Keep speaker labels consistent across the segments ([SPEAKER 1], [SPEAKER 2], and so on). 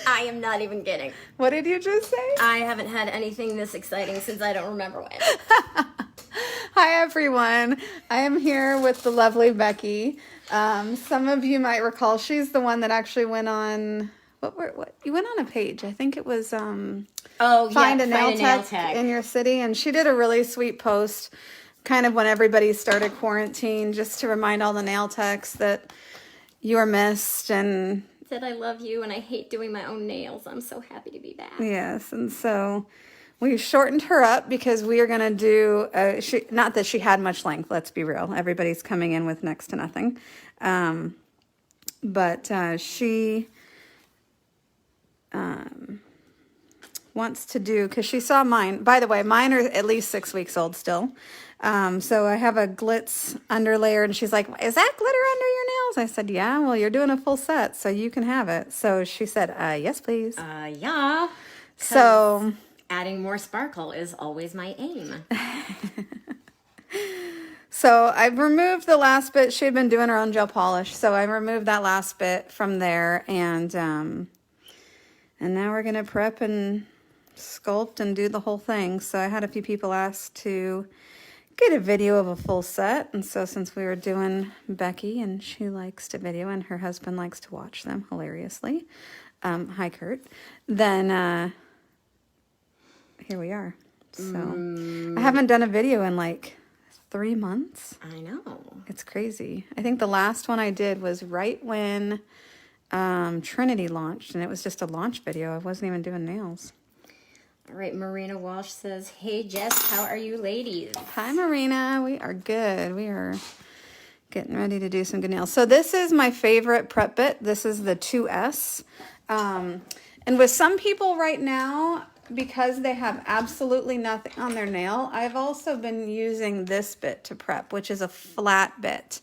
[SPEAKER 1] I am not even kidding.
[SPEAKER 2] What did you just say?
[SPEAKER 1] I haven't had anything this exciting since I don't remember when.
[SPEAKER 2] Hi, everyone. I am here with the lovely Becky. Some of you might recall she's the one that actually went on... What you went on a page. I think it was Find a nail tech in your city. And she did a really sweet post kind of when everybody started quarantine, just to remind all the nail techs that you are missed and...
[SPEAKER 1] Said I love you and I hate doing my own nails. I'm so happy to be back.
[SPEAKER 2] Yes, and so we shortened her up because we are going to do, not that she had much length, let's be real. Everybody's coming in with next to nothing. But she wants to do, because she saw mine. By the way, mine are at least 6 weeks old still. So I have a glitz underlayer, and she's like, is that glitter under your nails? I said, yeah, well, you're doing a full set, so you can have it. So she said, yes, please.
[SPEAKER 1] Yeah.
[SPEAKER 2] So
[SPEAKER 1] adding more sparkle is always my aim.
[SPEAKER 2] So I've removed the last bit. She had been doing her own gel polish, so I removed that last bit from there, and now we're going to prep and sculpt and do the whole thing. So I had a few people ask to get a video of a full set, and so since we were doing Becky, and she likes to video and her husband likes to watch them hilariously, hi Kurt, then here we are. So I haven't done a video in like 3 months.
[SPEAKER 1] I know.
[SPEAKER 2] It's crazy. I think the last one I did was right when Trinity launched, and it was just a launch video. I wasn't even doing nails.
[SPEAKER 1] All right, Marina Walsh says, hey, Jess, how are you ladies?
[SPEAKER 2] Hi, Marina. We are good. We are getting ready to do some good nails. So this is my favorite prep bit. This is the 2S. And with some people right now, because they have absolutely nothing on their nail, I've also been using this bit to prep, which is a flat bit.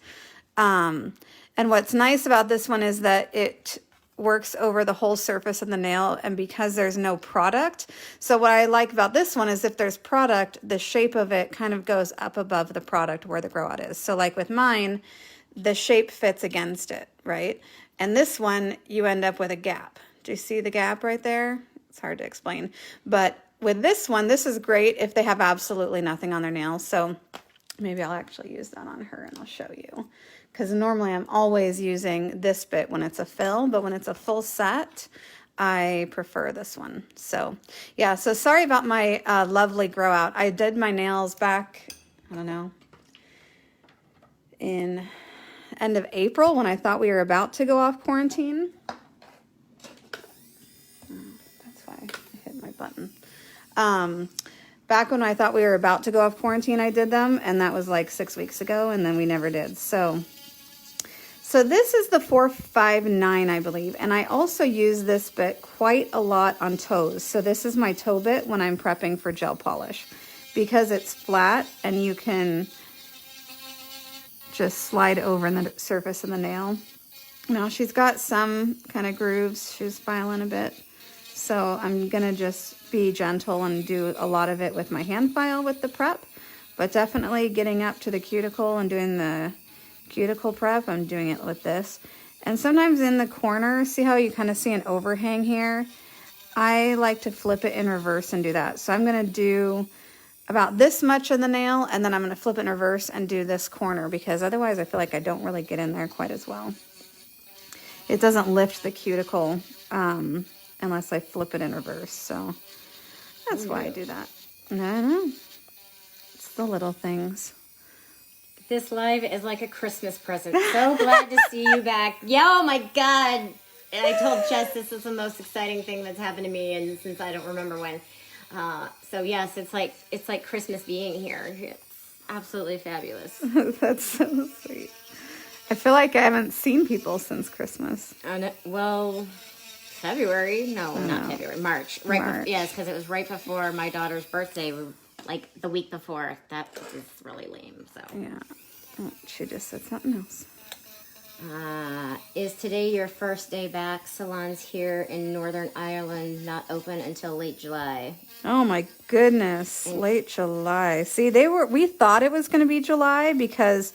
[SPEAKER 2] And what's nice about this one is that it works over the whole surface of the nail, and because there's no product. So what I like about this one is if there's product, the shape of it kind of goes up above the product where the grow out is. So like with mine, the shape fits against it, right? And this one, you end up with a gap. Do you see the gap right there? It's hard to explain. But with this one, this is great if they have absolutely nothing on their nails. So maybe I'll actually use that on her and I'll show you. Because normally I'm always using this bit when it's a fill, but when it's a full set, I prefer this one. So yeah, so sorry about my lovely grow out. I did my nails back, I don't know, in end of April when I thought we were about to go off quarantine. That's why I hit my button. Back when I thought we were about to go off quarantine, I did them, and that was like 6 weeks ago, and then we never did. So this is the 459, I believe, and I also use this bit quite a lot on toes. So this is my toe bit when I'm prepping for gel polish, because it's flat and you can just slide over the surface of the nail. Now she's got some kind of grooves. She's filing a bit. So I'm going to just be gentle and do a lot of it with my hand file with the prep, but definitely getting up to the cuticle and doing the cuticle prep, I'm doing it with this. And sometimes in the corner, see how you kind of see an overhang here? I like to flip it in reverse and do that. So I'm going to do about this much of the nail, and then I'm going to flip it in reverse and do this corner, because otherwise I feel like I don't really get in there quite as well. It doesn't lift the cuticle unless I flip it in reverse. So that's why I do that. I don't know. It's the little things.
[SPEAKER 1] This live is like a Christmas present. So glad to see you back. Oh my God. And I told Jess this is the most exciting thing that's happened to me, and since I don't remember when. So yes, it's like Christmas being here. It's absolutely fabulous.
[SPEAKER 2] That's so sweet. I feel like I haven't seen people since Christmas.
[SPEAKER 1] Well, February? No, not February. March.
[SPEAKER 2] March.
[SPEAKER 1] Yes, because it was right before my daughter's birthday. Like the week before. That is really lame. So
[SPEAKER 2] yeah. Oh, she just said something else.
[SPEAKER 1] Is today your first day back? Salons here in Northern Ireland not open until late July.
[SPEAKER 2] Oh my goodness, late July. See, we thought it was going to be July because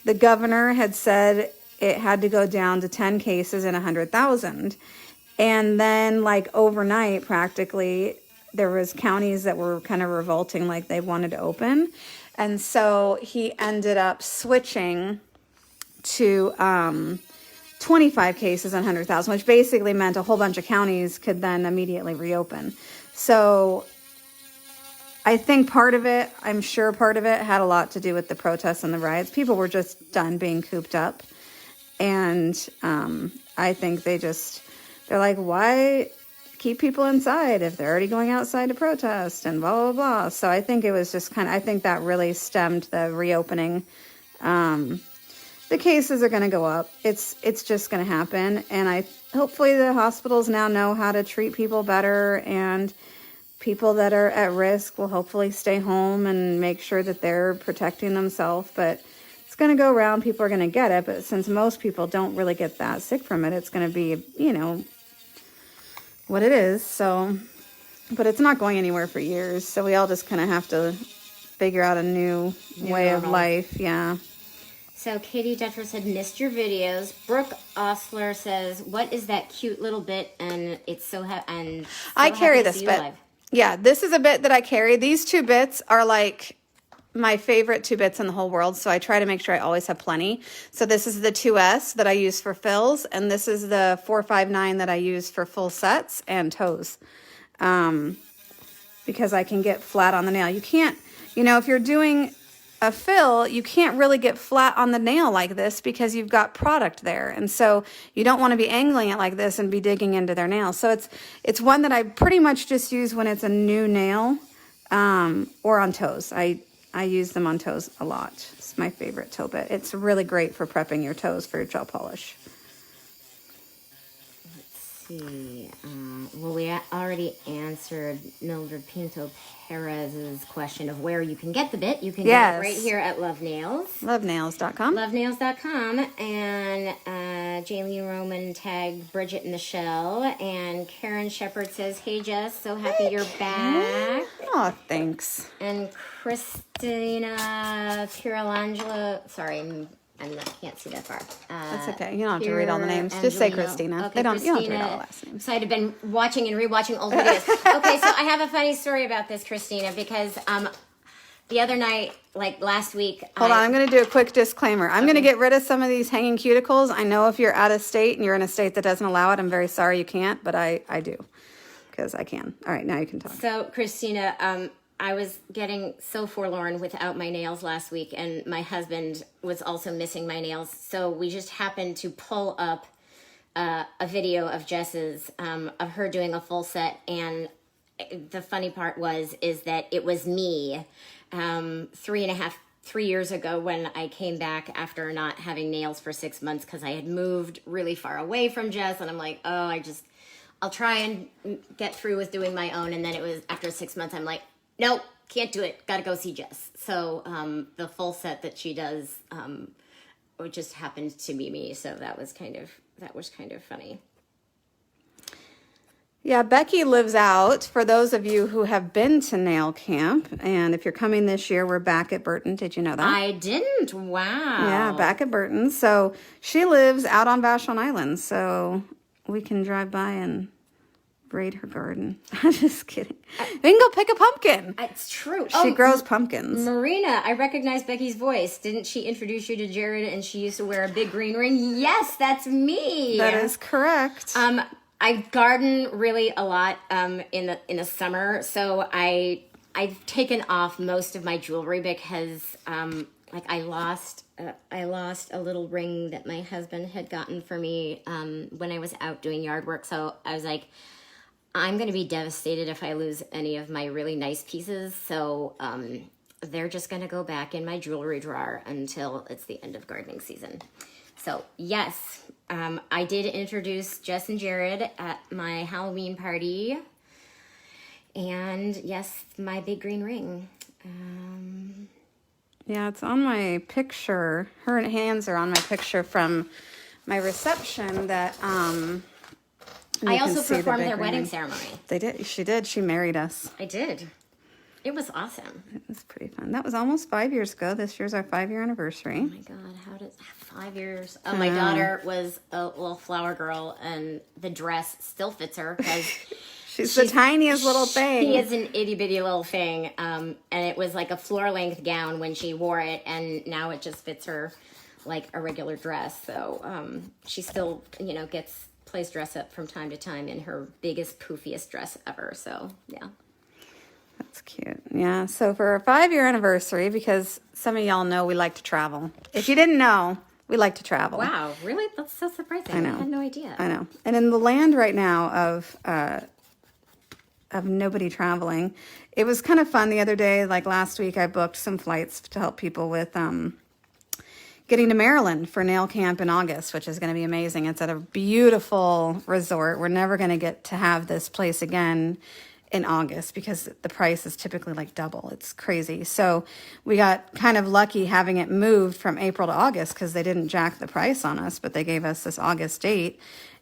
[SPEAKER 2] the governor had said it had to go down to 10 cases in 100,000. And then like overnight, practically, there was counties that were kind of revolting, like they wanted to open. And so he ended up switching to 25 cases on 100,000, which basically meant a whole bunch of counties could then immediately reopen. So I think part of it, I'm sure part of it had a lot to do with the protests and the riots. People were just done being cooped up. And I think they're like, why keep people inside if they're already going outside to protest and blah, blah, blah. So I think it was just I think that really stemmed the reopening. The cases are going to go up. It's just going to happen. And hopefully the hospitals now know how to treat people better, and people that are at risk will hopefully stay home and make sure that they're protecting themselves. But it's going to go around. People are going to get it. But since most people don't really get that sick from it, it's going to be, what it is. So, but it's not going anywhere for years. So we all just kind of have to figure out a new way of life. Yeah.
[SPEAKER 1] So Katie Dutcher said, missed your videos. Brooke Osler says, what is that cute little bit? And it's so happy.
[SPEAKER 2] I carry this bit. Live. Yeah, this is a bit that I carry. These two bits are like my favorite two bits in the whole world. So I try to make sure I always have plenty. So this is the 2S that I use for fills. And this is the 459 that I use for full sets and toes. Because I can get flat on the nail. You can't, if you're doing a fill, you can't really get flat on the nail like this because you've got product there. And so you don't want to be angling it like this and be digging into their nail. So it's one that I pretty much just use when it's a new nail, or on toes. I use them on toes a lot. It's my favorite toe bit. It's really great for prepping your toes for your gel polish.
[SPEAKER 1] Let's see. Well, we already answered Mildred Pinto Perez's question of where you can get the bit. You can get it right here at Love Nails.
[SPEAKER 2] Lovenails.com.
[SPEAKER 1] Lovenails.com. And Jaylene Roman tagged Bridget in the Shell. And Karen Shepard says, hey, Jess, so happy you're back.
[SPEAKER 2] Oh, thanks.
[SPEAKER 1] And Christina Pirolangelo, sorry, I can't see that far.
[SPEAKER 2] That's okay. You don't have to read all the names. Just say Christina.
[SPEAKER 1] Okay,
[SPEAKER 2] you don't have to read all the last names. So I'd have been watching and rewatching old videos.
[SPEAKER 1] Okay, so I have a funny story about this, Christina, because the other night, like last week...
[SPEAKER 2] Hold on, I'm going to do a quick disclaimer. I'm going to get rid of some of these hanging cuticles. I know if you're out of state and you're in a state that doesn't allow it, I'm very sorry you can't, but I do, because I can. All right, now you can talk.
[SPEAKER 1] So, Christina... I was getting so forlorn without my nails last week, and my husband was also missing my nails. So we just happened to pull up a video of Jess's, of her doing a full set. And the funny part is that it was me 3 years ago when I came back after not having nails for 6 months because I had moved really far away from Jess. And I'm like, I'll try and get through with doing my own. And then it was after 6 months, I'm like, nope, can't do it. Got to go see Jess. So the full set that she does, it just happened to be me. So that was kind of funny.
[SPEAKER 2] Yeah, Becky lives out. For those of you who have been to nail camp, and if you're coming this year, we're back at Burton. Did you know that?
[SPEAKER 1] I didn't. Wow.
[SPEAKER 2] Yeah, back at Burton. So she lives out on Vashon Island. So we can drive by and braid her garden. I'm just kidding. We can go pick a pumpkin.
[SPEAKER 1] It's true.
[SPEAKER 2] She grows pumpkins.
[SPEAKER 1] Marina, I recognize Becky's voice. Didn't she introduce you to Jared and she used to wear a big green ring? Yes, that's me.
[SPEAKER 2] That is correct.
[SPEAKER 1] I garden really a lot in the summer, so I've taken off most of my jewelry because I lost a little ring that my husband had gotten for me when I was out doing yard work. So I was like, I'm going to be devastated if I lose any of my really nice pieces. So they're just going to go back in my jewelry drawer until it's the end of gardening season. So yes, I did introduce Jess and Jared at my Halloween party. And yes, my big green ring.
[SPEAKER 2] Yeah, it's on my picture. Her hands are on my picture from my reception that...
[SPEAKER 1] I also performed their wedding ceremony.
[SPEAKER 2] They did. She did. She married us.
[SPEAKER 1] I did. It was awesome.
[SPEAKER 2] It was pretty fun. That was almost 5 years ago. This year's our 5-year anniversary.
[SPEAKER 1] Oh my God, how did 5 years? Oh, my daughter was a little flower girl, and the dress still fits her because
[SPEAKER 2] she's the tiniest little thing.
[SPEAKER 1] She is an itty bitty little thing, and it was like a floor length gown when she wore it, and now it just fits her like a regular dress. So she still, plays dress up from time to time in her biggest, poofiest dress ever. So yeah.
[SPEAKER 2] That's cute. Yeah. So for our 5-year anniversary, because some of y'all know we like to travel. If you didn't know, we like to travel.
[SPEAKER 1] Wow, really? That's so surprising.
[SPEAKER 2] I know.
[SPEAKER 1] I had no idea.
[SPEAKER 2] I know. And in the land right now of nobody traveling, it was kind of fun the other day. Like last week, I booked some flights to help people with getting to Maryland for nail camp in August, which is going to be amazing. It's at a beautiful resort. We're never going to get to have this place again in August because the price is typically like double. It's crazy. So we got kind of lucky having it moved from April to August because they didn't jack the price on us, but they gave us this August date.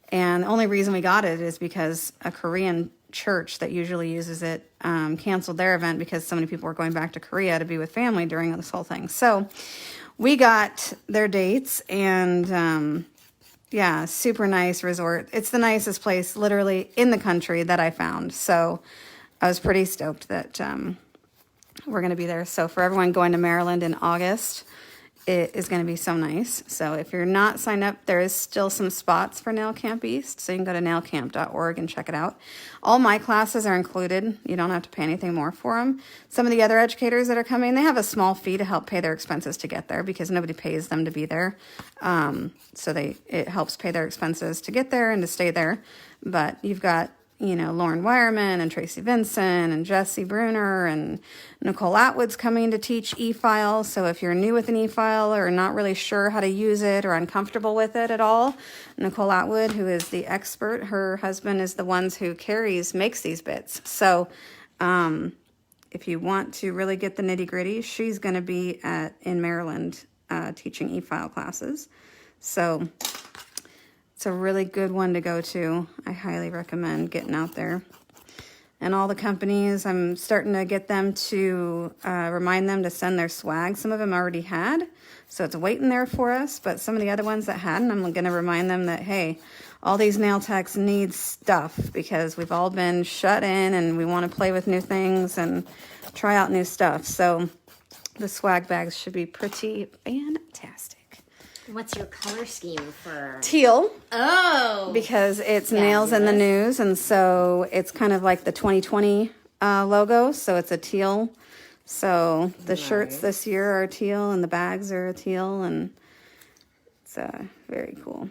[SPEAKER 2] And the only reason we got it is because a Korean church that usually uses it canceled their event because so many people were going back to Korea to be with family during this whole thing. So we got their dates, and yeah, super nice resort. It's the nicest place literally in the country that I found. So I was pretty stoked that we're going to be there. So for everyone going to Maryland in August, it is going to be so nice. So if you're not signed up, there is still some spots for Nail Camp East. So you can go to nailcamp.org and check it out. All my classes are included. You don't have to pay anything more for them. Some of the other educators that are coming, they have a small fee to help pay their expenses to get there because nobody pays them to be there. So it helps pay their expenses to get there and to stay there. But you've got Lauren Wireman and Tracy Vincent and Jesse Bruner and Nicole Atwood's coming to teach e-file. So if you're new with an e-file or not really sure how to use it or uncomfortable with it at all, Nicole Atwood, who is the expert, her husband is the ones who makes these bits. So if you want to really get the nitty gritty, she's going to be in Maryland teaching e-file classes. So it's a really good one to go to. I highly recommend getting out there. And all the companies, I'm starting to get them to remind them to send their swag. Some of them already had, so it's waiting there for us. But some of the other ones that hadn't, I'm going to remind them that, hey, all these nail techs need stuff because we've all been shut in and we want to play with new things and try out new stuff. So the swag bags should be pretty fantastic.
[SPEAKER 1] What's your color scheme for?
[SPEAKER 2] Teal.
[SPEAKER 1] Oh.
[SPEAKER 2] Because it's Nails in the News, and so it's kind of like the 2020 logo, so it's a teal. So the shirts this year are teal, and the bags are teal, and it's very cool.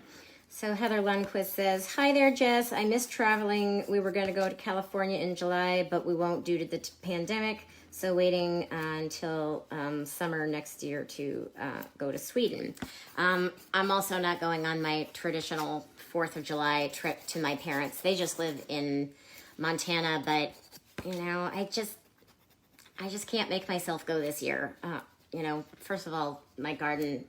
[SPEAKER 1] So Heather Lundquist says, hi there, Jess. I miss traveling. We were going to go to California in July, but we won't due to the pandemic. So waiting until summer next year to go to Sweden. I'm also not going on my traditional 4th of July trip to my parents. They just live in Montana, but I just can't make myself go this year. First of all, my garden,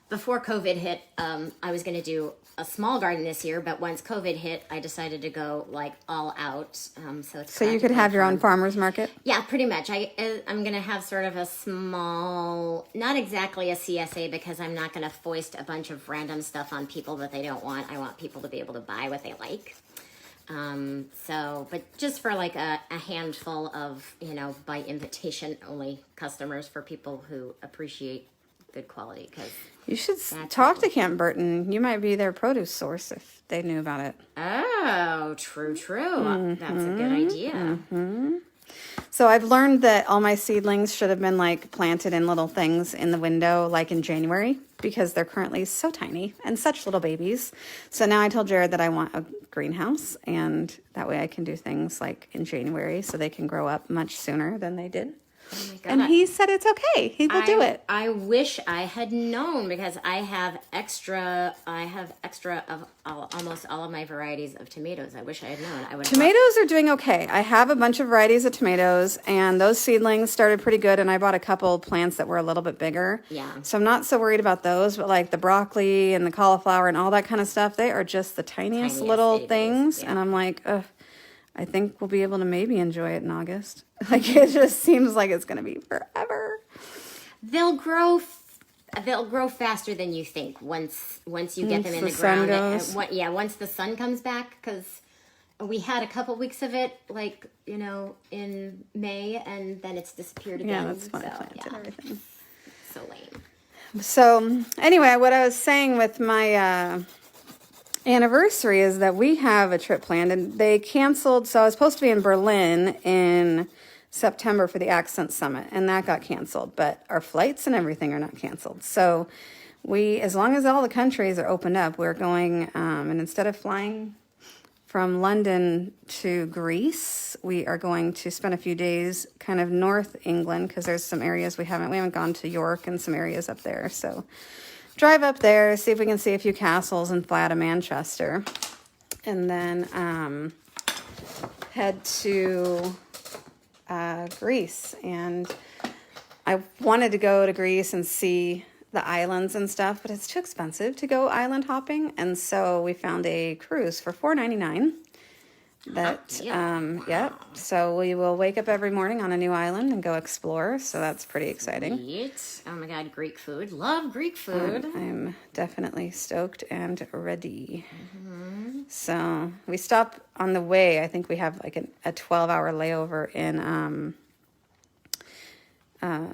[SPEAKER 1] before COVID hit, I was going to do a small garden this year, but once COVID hit, I decided to go like all out. So
[SPEAKER 2] you could have your own farmer's market?
[SPEAKER 1] Yeah, pretty much. I'm going to have sort of a small, not exactly a CSA because I'm not going to foist a bunch of random stuff on people that they don't want. I want people to be able to buy what they like. But just for like a handful of, by invitation only customers for people who appreciate good quality, because
[SPEAKER 2] you should talk to Camp Burton. You might be their produce source if they knew about it.
[SPEAKER 1] Oh, true. That's a good idea.
[SPEAKER 2] Mm-hmm. So I've learned that all my seedlings should have been like planted in little things in the window like in January because they're currently so tiny and such little babies. So now I told Jared that I want a greenhouse, and that way I can do things like in January so they can grow up much sooner than they did.
[SPEAKER 1] Oh my God.
[SPEAKER 2] And he said it's okay. He will do it.
[SPEAKER 1] I wish I had known because I have extra of almost all of my varieties of tomatoes. I wish I had known.
[SPEAKER 2] Tomatoes are doing okay. I have a bunch of varieties of tomatoes, and those seedlings started pretty good, and I bought a couple plants that were a little bit bigger.
[SPEAKER 1] Yeah.
[SPEAKER 2] So I'm not so worried about those, but like the broccoli and the cauliflower and all that kind of stuff, they are just the tiniest little
[SPEAKER 1] babies,
[SPEAKER 2] things.
[SPEAKER 1] yeah.
[SPEAKER 2] And I'm like, ugh. I think we'll be able to maybe enjoy it in August. Like, it just seems like it's going to be forever.
[SPEAKER 1] They'll grow faster than you think once you get them in the ground. Once the sun comes back, because we had a couple weeks of it, like, you know, in May, and then it's disappeared again.
[SPEAKER 2] Yeah, that's when I planted everything.
[SPEAKER 1] So lame.
[SPEAKER 2] So anyway, what I was saying with my anniversary is that we have a trip planned, and they canceled. So I was supposed to be in Berlin in September for the Accent Summit, and that got canceled, but our flights and everything are not canceled. So we, as long as all the countries are opened up, we're going, and instead of flying from London to Greece, we are going to spend a few days kind of North England, because there's some areas we haven't gone to York and some areas up there. So drive up there, see if we can see a few castles, and fly out of Manchester, and then head to Greece. And I wanted to go to Greece and see the islands and stuff, but it's too expensive to go island hopping, and so we found a cruise for $4.99. Yep. So we will wake up every morning on a new island and go explore. So that's pretty exciting.
[SPEAKER 1] Sweet. Oh my God, Greek food! Love Greek food.
[SPEAKER 2] I'm definitely stoked and ready. So we stop on the way. I think we have like a 12-hour layover in.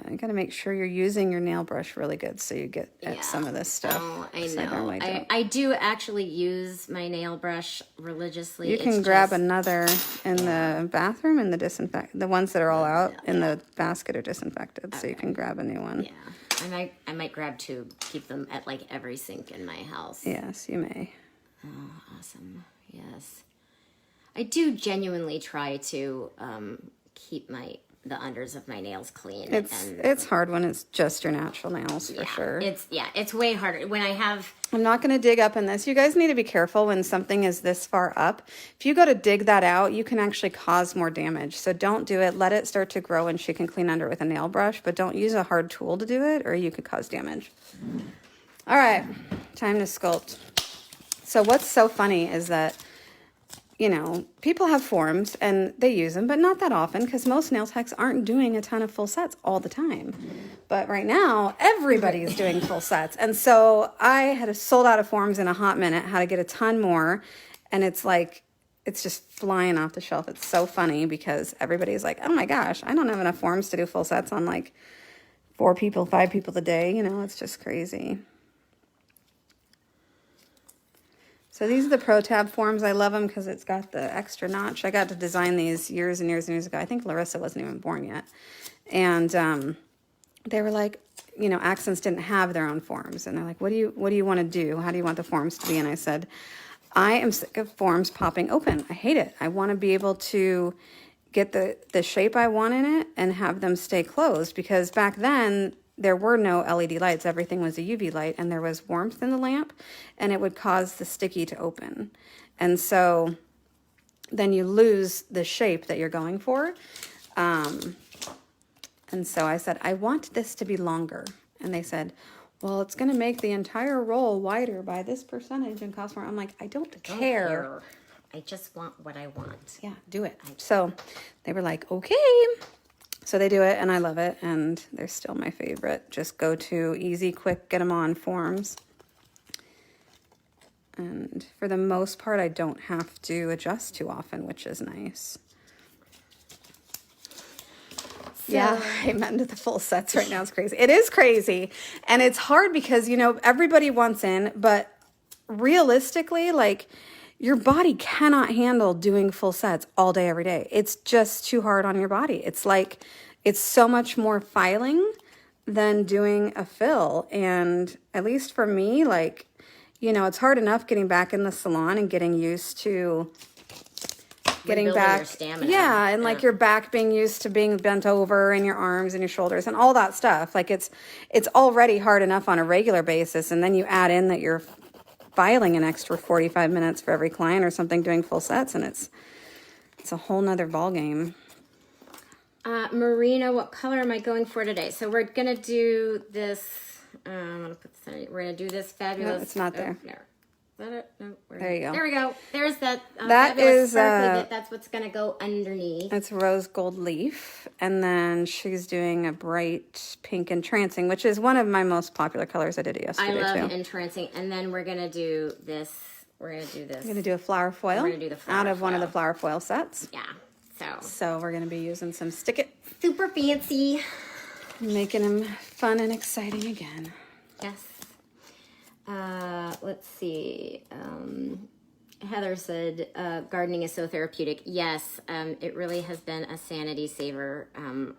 [SPEAKER 2] You got to make sure you're using your nail brush really good so you get at some of this stuff.
[SPEAKER 1] Oh, I know. I do actually use my nail brush religiously.
[SPEAKER 2] You can grab another in the bathroom, and the ones that are all out in the basket are disinfected, so you can grab a new one.
[SPEAKER 1] Yeah, I might grab two, keep them at like every sink in my house.
[SPEAKER 2] Yes, you may.
[SPEAKER 1] Oh, awesome. Yes. I do genuinely try to keep the unders of my nails clean.
[SPEAKER 2] It's hard when it's just your natural nails, for sure.
[SPEAKER 1] It's way harder when I have.
[SPEAKER 2] I'm not going to dig up in this. You guys need to be careful when something is this far up. If you go to dig that out, you can actually cause more damage. So don't do it. Let it start to grow, and she can clean under with a nail brush, but don't use a hard tool to do it, or you could cause damage. All right, time to sculpt. So what's so funny is that, you know, people have forms and they use them, but not that often, because most nail techs aren't doing a ton of full sets all the time. But right now, everybody is doing full sets. And so I had sold out of forms in a hot minute, had to get a ton more. And it's like, it's just flying off the shelf. It's so funny because everybody's like, oh my gosh, I don't have enough forms to do full sets on like 4 people, 5 people a day. You know, it's just crazy. So these are the Pro Tab forms. I love them because it's got the extra notch. I got to design these years and years and years ago. I think Larissa wasn't even born yet. And they were like, you know, Accents didn't have their own forms. And they're like, what do you want to do? How do you want the forms to be? And I said, I am sick of forms popping open. I hate it. I want to be able to get the shape I want in it and have them stay closed, because back then there were no LED lights. Everything was a UV light, and there was warmth in the lamp, and it would cause the sticky to open. And so then you lose the shape that you're going for. And so I said, I want this to be longer. And they said, well, it's going to make the entire roll wider by this percentage and cost more. I'm like, I don't care.
[SPEAKER 1] I just want what I want.
[SPEAKER 2] Yeah, do it. So they were like, okay. So they do it, and I love it, and they're still my favorite. Just go to easy, quick, get them on forms. And for the most part, I don't have to adjust too often, which is nice. Yeah, I'm into the full sets right now. It's crazy. It is crazy, and it's hard because, you know, everybody wants in, but realistically, like, your body cannot handle doing full sets all day, every day. It's just too hard on your body. It's like, it's so much more filing than doing a fill. And at least for me, like, you know, it's hard enough getting back in the salon and getting used to getting back. Your stamina. Yeah, and like your back being used to being bent over, and your arms and your shoulders and all that stuff. Like it's already hard enough on a regular basis. And then you add in that you're filing an extra 45 minutes for every client or something doing full sets, and it's a whole nother ball game.
[SPEAKER 1] Marina, what color am I going for today? So we're gonna do this. I'm gonna put this in. We're gonna do this fabulous.
[SPEAKER 2] No, it's not there.
[SPEAKER 1] No. that it? No,
[SPEAKER 2] There you go.
[SPEAKER 1] There we go. There's that.
[SPEAKER 2] That is,
[SPEAKER 1] that's what's going to go underneath.
[SPEAKER 2] It's Rose Gold Leaf. And then she's doing a bright pink entrancing, which is one of my most popular colors. I did it yesterday,
[SPEAKER 1] I love entrancing. And then we're going to do this. We're going to do this.
[SPEAKER 2] We're going to do a flower foil.
[SPEAKER 1] We're going to do the flower
[SPEAKER 2] out of one of
[SPEAKER 1] foil.
[SPEAKER 2] the flower foil sets.
[SPEAKER 1] Yeah.
[SPEAKER 2] So we're going to be using some Stick It.
[SPEAKER 1] Super fancy.
[SPEAKER 2] Making them fun and exciting again.
[SPEAKER 1] Yes. Let's see. Heather said, gardening is so therapeutic. Yes, it really has been a sanity saver.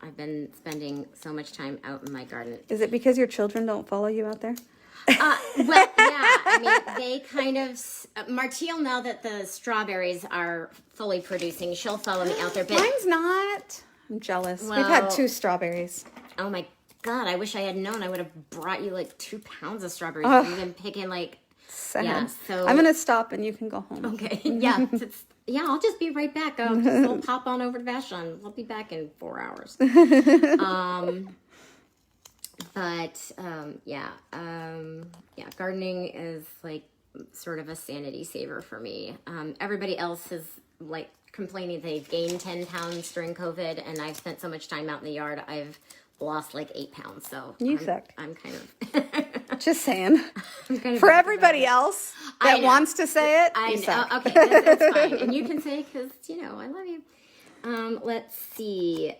[SPEAKER 1] I've been spending so much time out in my garden.
[SPEAKER 2] Is it because your children don't follow you out there?
[SPEAKER 1] Well, yeah. I mean, they kind of... Martial, now that the strawberries are fully producing, she'll follow me out there. But
[SPEAKER 2] Mine's not. I'm jealous.
[SPEAKER 1] Well,
[SPEAKER 2] we've had 2 strawberries.
[SPEAKER 1] Oh, my God. I wish I had known. I would have brought you, like, 2 pounds of strawberries. You've been picking, like...
[SPEAKER 2] Sad.
[SPEAKER 1] Yeah, so...
[SPEAKER 2] I'm going to stop and you can go home.
[SPEAKER 1] Okay. Yeah. Yeah, I'll just be right back. I'll pop on over to Vashon. I'll be back in 4 hours. Gardening is like sort of a sanity saver for me. Everybody else is like complaining they've gained 10 pounds during COVID, and I've spent so much time out in the yard. I've lost like 8 pounds. So
[SPEAKER 2] you suck.
[SPEAKER 1] I'm kind of
[SPEAKER 2] just saying.
[SPEAKER 1] I'm kind of
[SPEAKER 2] for everybody else that wants to say it.
[SPEAKER 1] I
[SPEAKER 2] you
[SPEAKER 1] know.
[SPEAKER 2] suck.
[SPEAKER 1] Okay, that's fine, and you can say because I love you. Let's see.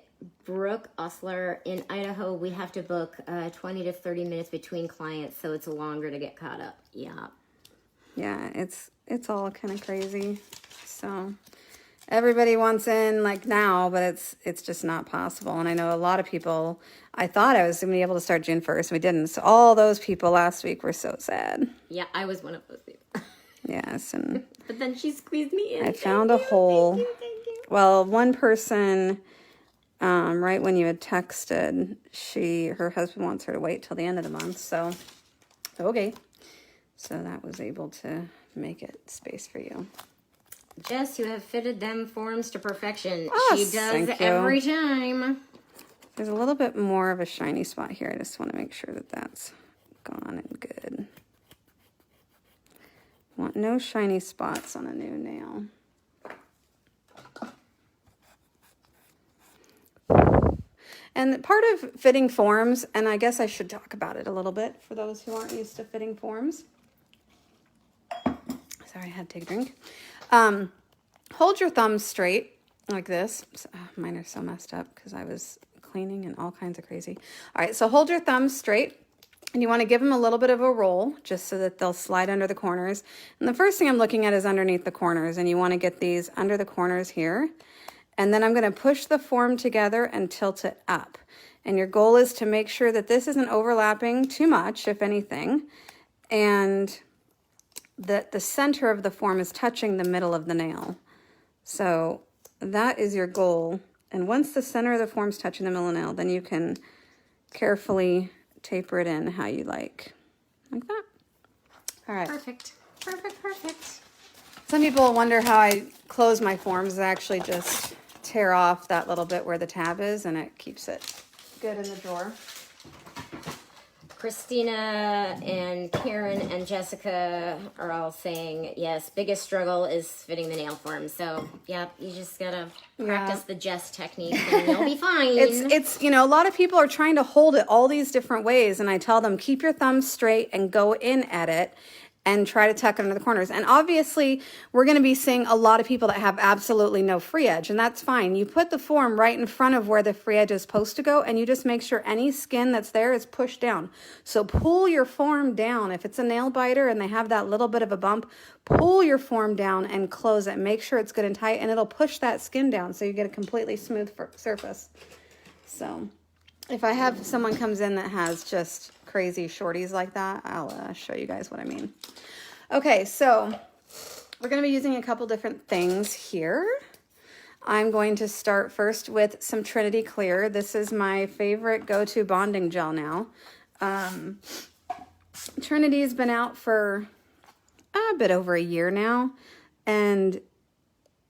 [SPEAKER 1] Brooke Osler, in Idaho, we have to book 20 to 30 minutes between clients, so it's longer to get caught up. Yeah.
[SPEAKER 2] Yeah, it's all kind of crazy. So everybody wants in like now, but it's just not possible. And I know a lot of people, I thought I was going to be able to start June 1st. We didn't. So all those people last week were so sad.
[SPEAKER 1] Yeah, I was one of those people.
[SPEAKER 2] Yes. And
[SPEAKER 1] but then she squeezed me in.
[SPEAKER 2] I found a hole.
[SPEAKER 1] Thank you.
[SPEAKER 2] Well, one person... right when you had texted, her husband wants her to wait till the end of the month. So, okay. So that was able to make it space for you.
[SPEAKER 1] Jess, you have fitted them forms to perfection.
[SPEAKER 2] Oh,
[SPEAKER 1] she does
[SPEAKER 2] thank you.
[SPEAKER 1] every time.
[SPEAKER 2] There's a little bit more of a shiny spot here. I just want to make sure that that's gone and good. Want no shiny spots on a new nail. And part of fitting forms, and I guess I should talk about it a little bit for those who aren't used to fitting forms. Sorry, I had to take a drink. Hold your thumbs straight like this. Mine are so messed up because I was cleaning and all kinds of crazy. All right, so hold your thumbs straight. And you want to give them a little bit of a roll just so that they'll slide under the corners. And the first thing I'm looking at is underneath the corners. And you want to get these under the corners here. And then I'm going to push the form together and tilt it up. And your goal is to make sure that this isn't overlapping too much, if anything, and that the center of the form is touching the middle of the nail. So that is your goal. And once the center of the form is touching the middle of the nail, then you can carefully taper it in how you like that. All right.
[SPEAKER 1] Perfect. Perfect, perfect.
[SPEAKER 2] Some people wonder how I close my forms. I actually just tear off that little bit where the tab is, and it keeps it good in the drawer.
[SPEAKER 1] Christina and Karen and Jessica are all saying, yes, biggest struggle is fitting the nail form. So, yeah, you just gotta practice the Jess technique and you'll be fine.
[SPEAKER 2] It's a lot of people are trying to hold it all these different ways, and I tell them, keep your thumbs straight and go in at it and try to tuck it under the corners. And obviously, we're going to be seeing a lot of people that have absolutely no free edge, and that's fine. You put the form right in front of where the free edge is supposed to go, and you just make sure any skin that's there is pushed down. So pull your form down. If it's a nail biter and they have that little bit of a bump, pull your form down and close it. Make sure it's good and tight, and it'll push that skin down so you get a completely smooth surface. So if I have someone comes in that has just crazy shorties like that, I'll show you guys what I mean. Okay, so we're going to be using a couple different things here. I'm going to start first with some Trinity Clear. This is my favorite go-to bonding gel now. Trinity's been out for a bit over a year now, and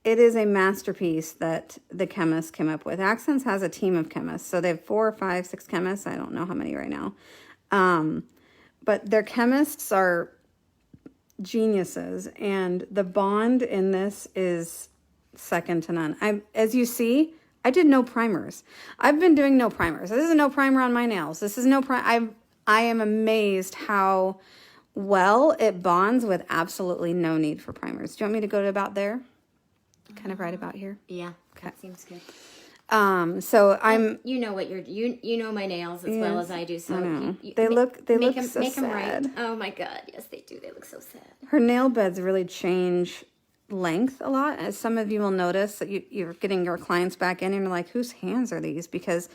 [SPEAKER 2] it is a masterpiece that the chemists came up with. Accents has a team of chemists, so they have 4 or 5, 6 chemists. I don't know how many right now. But their chemists are geniuses, and the bond in this is second to none. As you see, I did no primers. I've been doing no primers. This is no primer on my nails. This is no I am amazed how well it bonds with absolutely no need for primers. Do you want me to go to about there? Kind of right about here?
[SPEAKER 1] Yeah, that seems good.
[SPEAKER 2] So I'm.
[SPEAKER 1] You know what you know my nails as well as I do. So
[SPEAKER 2] they look so
[SPEAKER 1] make them
[SPEAKER 2] sad.
[SPEAKER 1] right. Oh my God, yes they do. They look so sad.
[SPEAKER 2] Her nail beds really change length a lot. As some of you will notice that you're getting your clients back in and you're like, whose hands are these? Because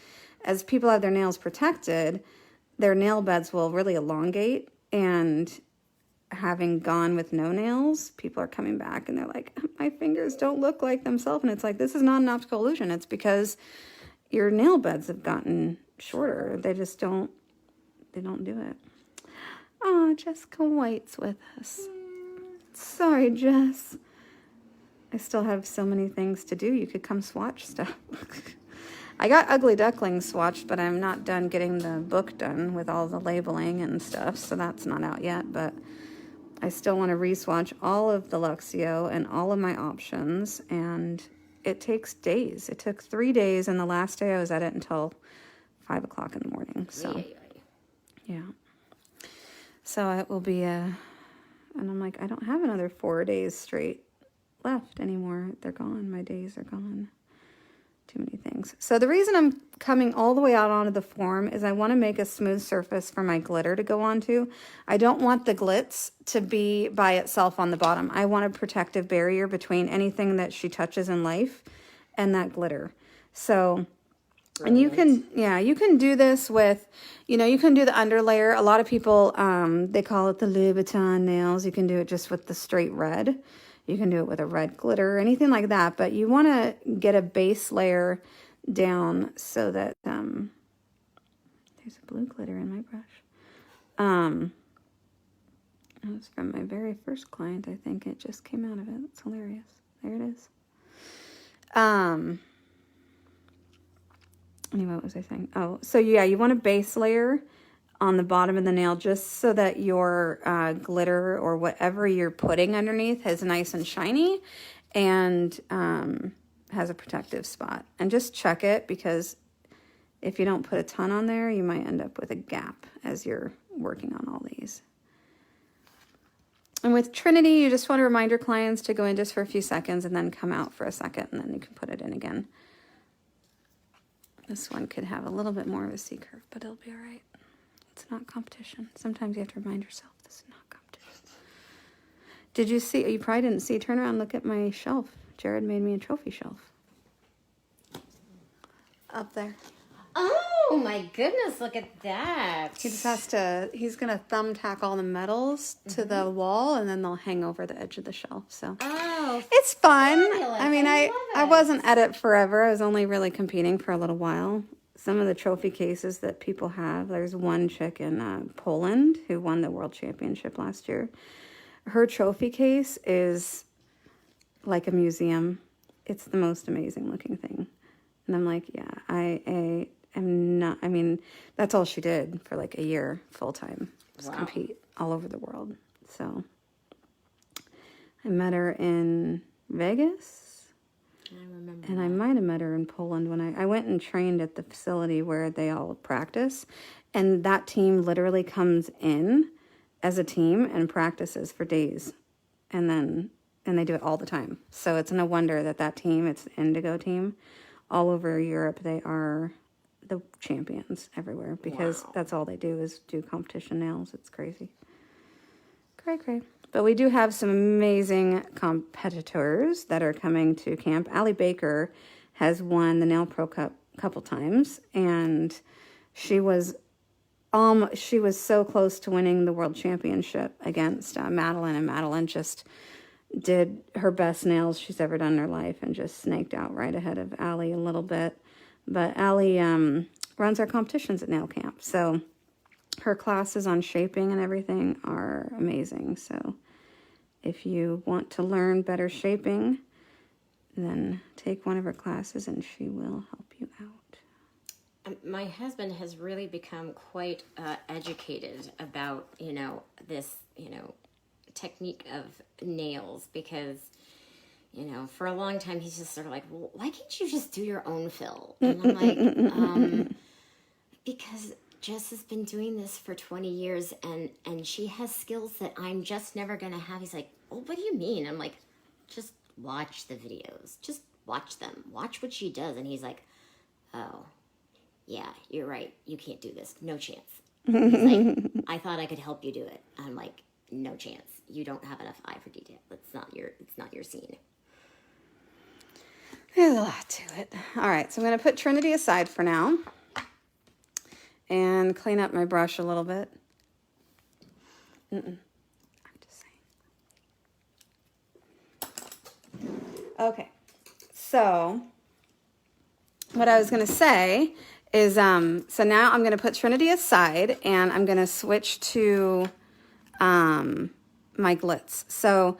[SPEAKER 2] as people have their nails protected, their nail beds will really elongate, and having gone with no nails, people are coming back and they're like, my fingers don't look like themselves. And it's like, this is not an optical illusion. It's because your nail beds have gotten shorter. They just don't do it. Oh, Jessica White's with us. Sorry, Jess. I still have so many things to do. You could come swatch stuff. I got Ugly Duckling swatched, but I'm not done getting the book done with all the labeling and stuff, so that's not out yet, but I still want to re-swatch all of the Luxio and all of my options, and it takes days. It took 3 days, and the last day I was at it until 5 o'clock in the morning. So, yeah. So it will be and I'm like, I don't have another 4 days straight left anymore. They're gone. My days are gone. Too many things. So the reason I'm coming all the way out onto the form is I want to make a smooth surface for my glitter to go onto. I don't want the glitz to be by itself on the bottom. I want a protective barrier between anything that she touches in life and that glitter. So, and you can do this with, you can do the underlayer. A lot of people, they call it the Louboutin nails. You can do it just with the straight red. You can do it with a red glitter, anything like that. But you want to get a base layer down so that, there's a blue glitter in my brush. It was from my very first client, I think. It just came out of it. It's hilarious. There it is. Anyway, what was I saying? Oh, so yeah, you want a base layer on the bottom of the nail just so that your glitter or whatever you're putting underneath is nice and shiny and has a protective spot. And just check it, because if you don't put a ton on there, you might end up with a gap as you're working on all these. And with Trinity, you just want to remind your clients to go in just for a few seconds and then come out for a second, and then you can put it in again. This one could have a little bit more of a C-curve, but it'll be all right. It's not competition. Sometimes you have to remind yourself this is not competition. Did you see? You probably didn't see. Turn around and look at my shelf. Jared made me a trophy shelf. Up there.
[SPEAKER 1] Oh my goodness, look at that.
[SPEAKER 2] He just has to, he's going to thumbtack all the medals to the wall, and then they'll hang over the edge of the shelf. So it's fun.
[SPEAKER 1] Fabulous.
[SPEAKER 2] I mean, I wasn't at it forever. I was only really competing for a little while. Some of the trophy cases that people have, there's one chick in Poland who won the world championship last year. Her trophy case is like a museum. It's the most amazing looking thing. And I'm like, yeah, I am not, I mean, that's all she did for like a year full time, just compete all over the world. So I met her in Vegas.
[SPEAKER 1] I remember.
[SPEAKER 2] And I might have met her in Poland when I went and trained at the facility where they all practice. And that team literally comes in as a team and practices for days. And they do it all the time. So it's no wonder that team, it's the Indigo team, all over Europe, they are the champions everywhere, because that's all they do is do competition nails. It's crazy. Cray. But we do have some amazing competitors that are coming to camp. Allie Baker has won the Nail Pro Cup a couple times, and she was so close to winning the world championship against Madeline, and Madeline just did her best nails she's ever done in her life and just snaked out right ahead of Allie a little bit. But Allie runs our competitions at Nail Camp, so her classes on shaping and everything are amazing. So if you want to learn better shaping, then take one of her classes and she will help you out.
[SPEAKER 1] My husband has really become quite educated about, this, technique of nails because, you know, for a long time he's just sort of like, well, why can't you just do your own fill? And I'm like, because Jess has been doing this for 20 years and she has skills that I'm just never going to have. He's like, well, what do you mean? I'm like, just watch the videos. Just watch them. Watch what she does. And he's like, oh, yeah, you're right. You can't do this. No chance. He's like, I thought I could help you do it. I'm like, no chance. You don't have enough eye for detail. It's not your scene.
[SPEAKER 2] There's a lot to it. All right, so I'm going to put Trinity aside for now and clean up my brush a little bit. I'm just saying. Okay, so what I was going to say is, so now I'm going to put Trinity aside and I'm going to switch to my glitz. So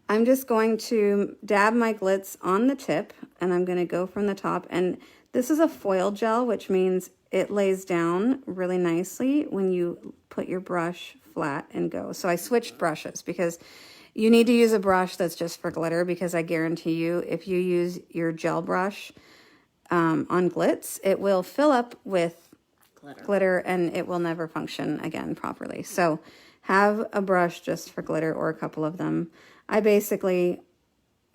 [SPEAKER 2] I'm just going to dab my glitz on the tip and I'm going to go from the top. And this is a foil gel, which means it lays down really nicely when you put your brush flat and go. So I switched brushes because you need to use a brush that's just for glitter, because I guarantee you if you use your gel brush on glitz, it will fill up with glitter and it will never function again properly. So have a brush just for glitter or a couple of them. I basically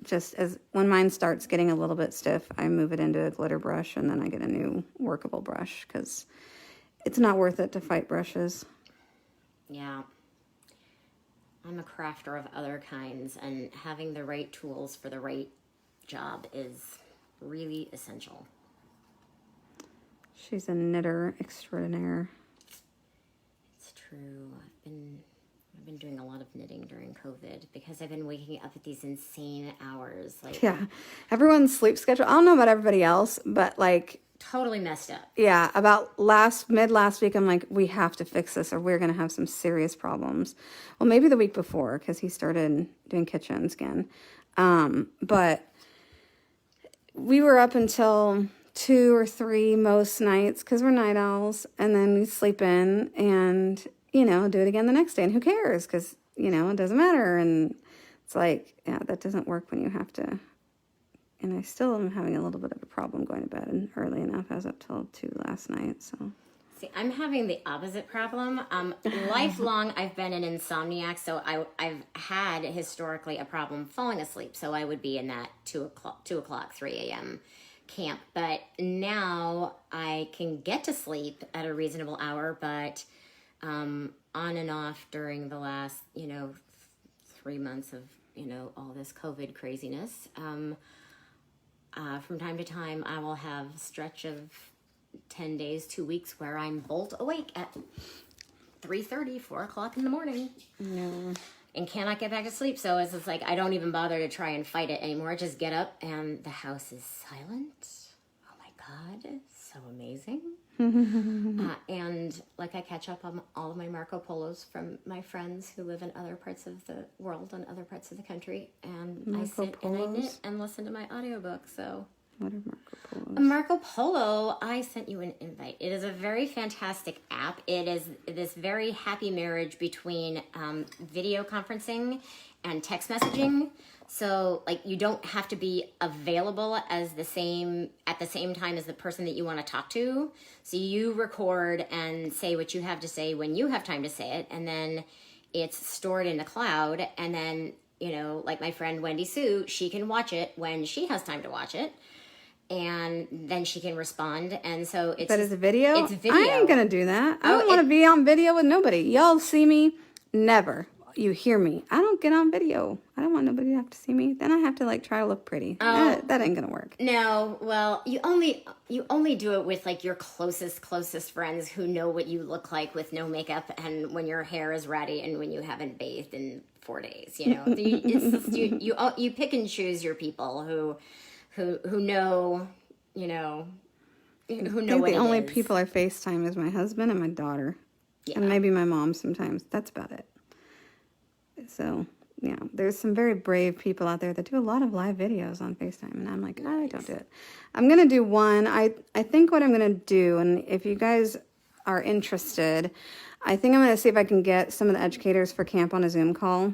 [SPEAKER 2] just, as when mine starts getting a little bit stiff, I move it into a glitter brush and then I get a new workable brush because it's not worth it to fight brushes.
[SPEAKER 1] Yeah. I'm a crafter of other kinds, and having the right tools for the right job is really essential.
[SPEAKER 2] She's a knitter extraordinaire.
[SPEAKER 1] It's true. I've been doing a lot of knitting during COVID because I've been waking up at these insane hours. Like,
[SPEAKER 2] yeah, everyone's sleep schedule, I don't know about everybody else, but like
[SPEAKER 1] totally messed up.
[SPEAKER 2] Yeah, about mid last week, I'm like, we have to fix this or we're going to have some serious problems. Well, maybe the week before, because he started doing kitchens again. But we were up until 2 or 3 most nights because we're night owls. And then we sleep in and, you know, do it again the next day. And who cares? Because, you know, it doesn't matter. And it's like, yeah, that doesn't work when you have to. And I still am having a little bit of a problem going to bed early enough. I was up till 2 last night, so.
[SPEAKER 1] See, I'm having the opposite problem. Lifelong, I've been an insomniac, so I've had historically a problem falling asleep. So I would be in that 2 o'clock, 3 a.m. camp. But now I can get to sleep at a reasonable hour, but on and off during the last, 3 months of, all this COVID craziness, from time to time, I will have a stretch of 10 days, 2 weeks where I'm bolt awake at 3:30, 4 o'clock in the morning.
[SPEAKER 2] No.
[SPEAKER 1] And cannot get back to sleep. So it's just like, I don't even bother to try and fight it anymore. I just get up and the house is silent. Oh my God, so amazing. And like I catch up on all of my Marco Polos from my friends who live in other parts of the world and other parts of the country. And I sit and I knit and listen to my audiobook. So
[SPEAKER 2] what are Marco Polos?
[SPEAKER 1] Marco Polo, I sent you an invite. It is a very fantastic app. It is this very happy marriage between video conferencing and text messaging. So, like, you don't have to be available at the same time as the person that you want to talk to. So you record and say what you have to say when you have time to say it, and then it's stored in the cloud. And then, like my friend Wendy Sue, she can watch it when she has time to watch it, and then she can respond. And so it's...
[SPEAKER 2] That is a video?
[SPEAKER 1] It's video.
[SPEAKER 2] I ain't gonna do that. I don't want to be on video with nobody. Y'all see me? Never. You hear me. I don't get on video. I don't want nobody to have to see me. Then I have to try to look pretty. That ain't gonna work.
[SPEAKER 1] No, well, you only do it with like your closest friends who know what you look like with no makeup and when your hair is ratty and when you haven't bathed in 4 days. It's just, you pick and choose your people who know, who know what
[SPEAKER 2] the only
[SPEAKER 1] is.
[SPEAKER 2] people I FaceTime is my husband and my daughter.
[SPEAKER 1] Yeah.
[SPEAKER 2] And maybe my mom sometimes. That's about it. So, yeah, there's some very brave people out there that do a lot of live videos on FaceTime. And I'm like, I don't do it. I'm going to do one. I think what I'm going to do, and if you guys are interested, I think I'm going to see if I can get some of the educators for camp on a Zoom call.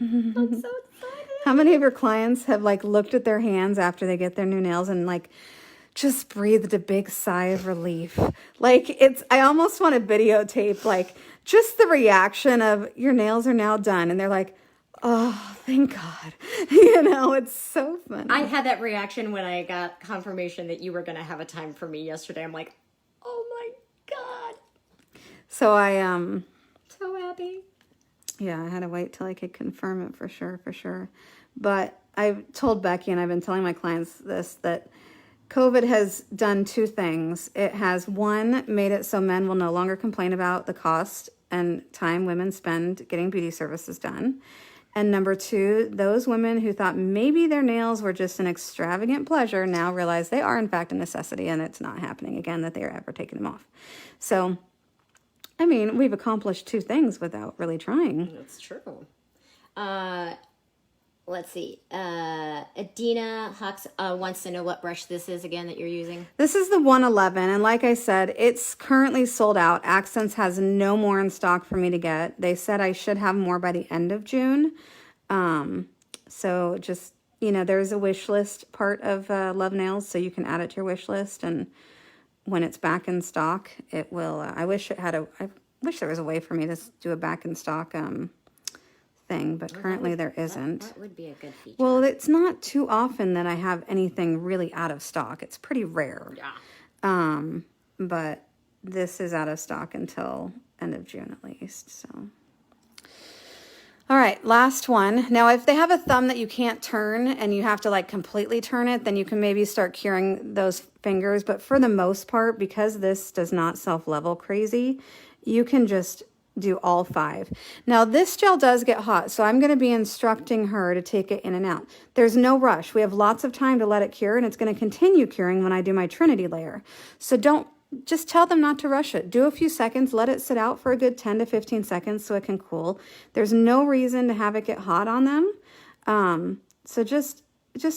[SPEAKER 1] I'm so excited.
[SPEAKER 2] How many of your clients have like looked at their hands after they get their new nails and like just breathed a big sigh of relief? Like I almost want to videotape like just the reaction of your nails are now done. And they're like, oh, thank God. It's so funny.
[SPEAKER 1] I had that reaction when I got confirmation that you were going to have a time for me yesterday. I'm like, oh my God.
[SPEAKER 2] So
[SPEAKER 1] So happy.
[SPEAKER 2] Yeah, I had to wait till I could confirm it for sure. But I told Becky, and I've been telling my clients this, that COVID has done two things. It has, one, made it so men will no longer complain about the cost and time women spend getting beauty services done. And number two, those women who thought maybe their nails were just an extravagant pleasure now realize they are in fact a necessity, and it's not happening again that they are ever taking them off. So, I mean, we've accomplished two things without really trying.
[SPEAKER 1] That's true. Let's see. Adina Hux wants to know what brush this is again that you're using.
[SPEAKER 2] This is the 111, and like I said, it's currently sold out. Accents has no more in stock for me to get. They said I should have more by the end of June. So just, there's a wish list part of Love Nails, so you can add it to your wish list, and when it's back in stock, it will. I wish there was a way for me to do a back in stock thing, but currently there isn't.
[SPEAKER 1] That would be a good feature.
[SPEAKER 2] Well, it's not too often that I have anything really out of stock. It's pretty rare.
[SPEAKER 1] Yeah.
[SPEAKER 2] But this is out of stock until end of June at least. So, all right, last one. Now, if they have a thumb that you can't turn and you have to like completely turn it, then you can maybe start curing those fingers. But for the most part, because this does not self-level crazy, you can just do all 5. Now, this gel does get hot, so I'm going to be instructing her to take it in and out. There's no rush. We have lots of time to let it cure, and it's going to continue curing when I do my Trinity layer. So just tell them not to rush it. Do a few seconds, let it sit out for a good 10 to 15 seconds so it can cool. There's no reason to have it get hot on them. So just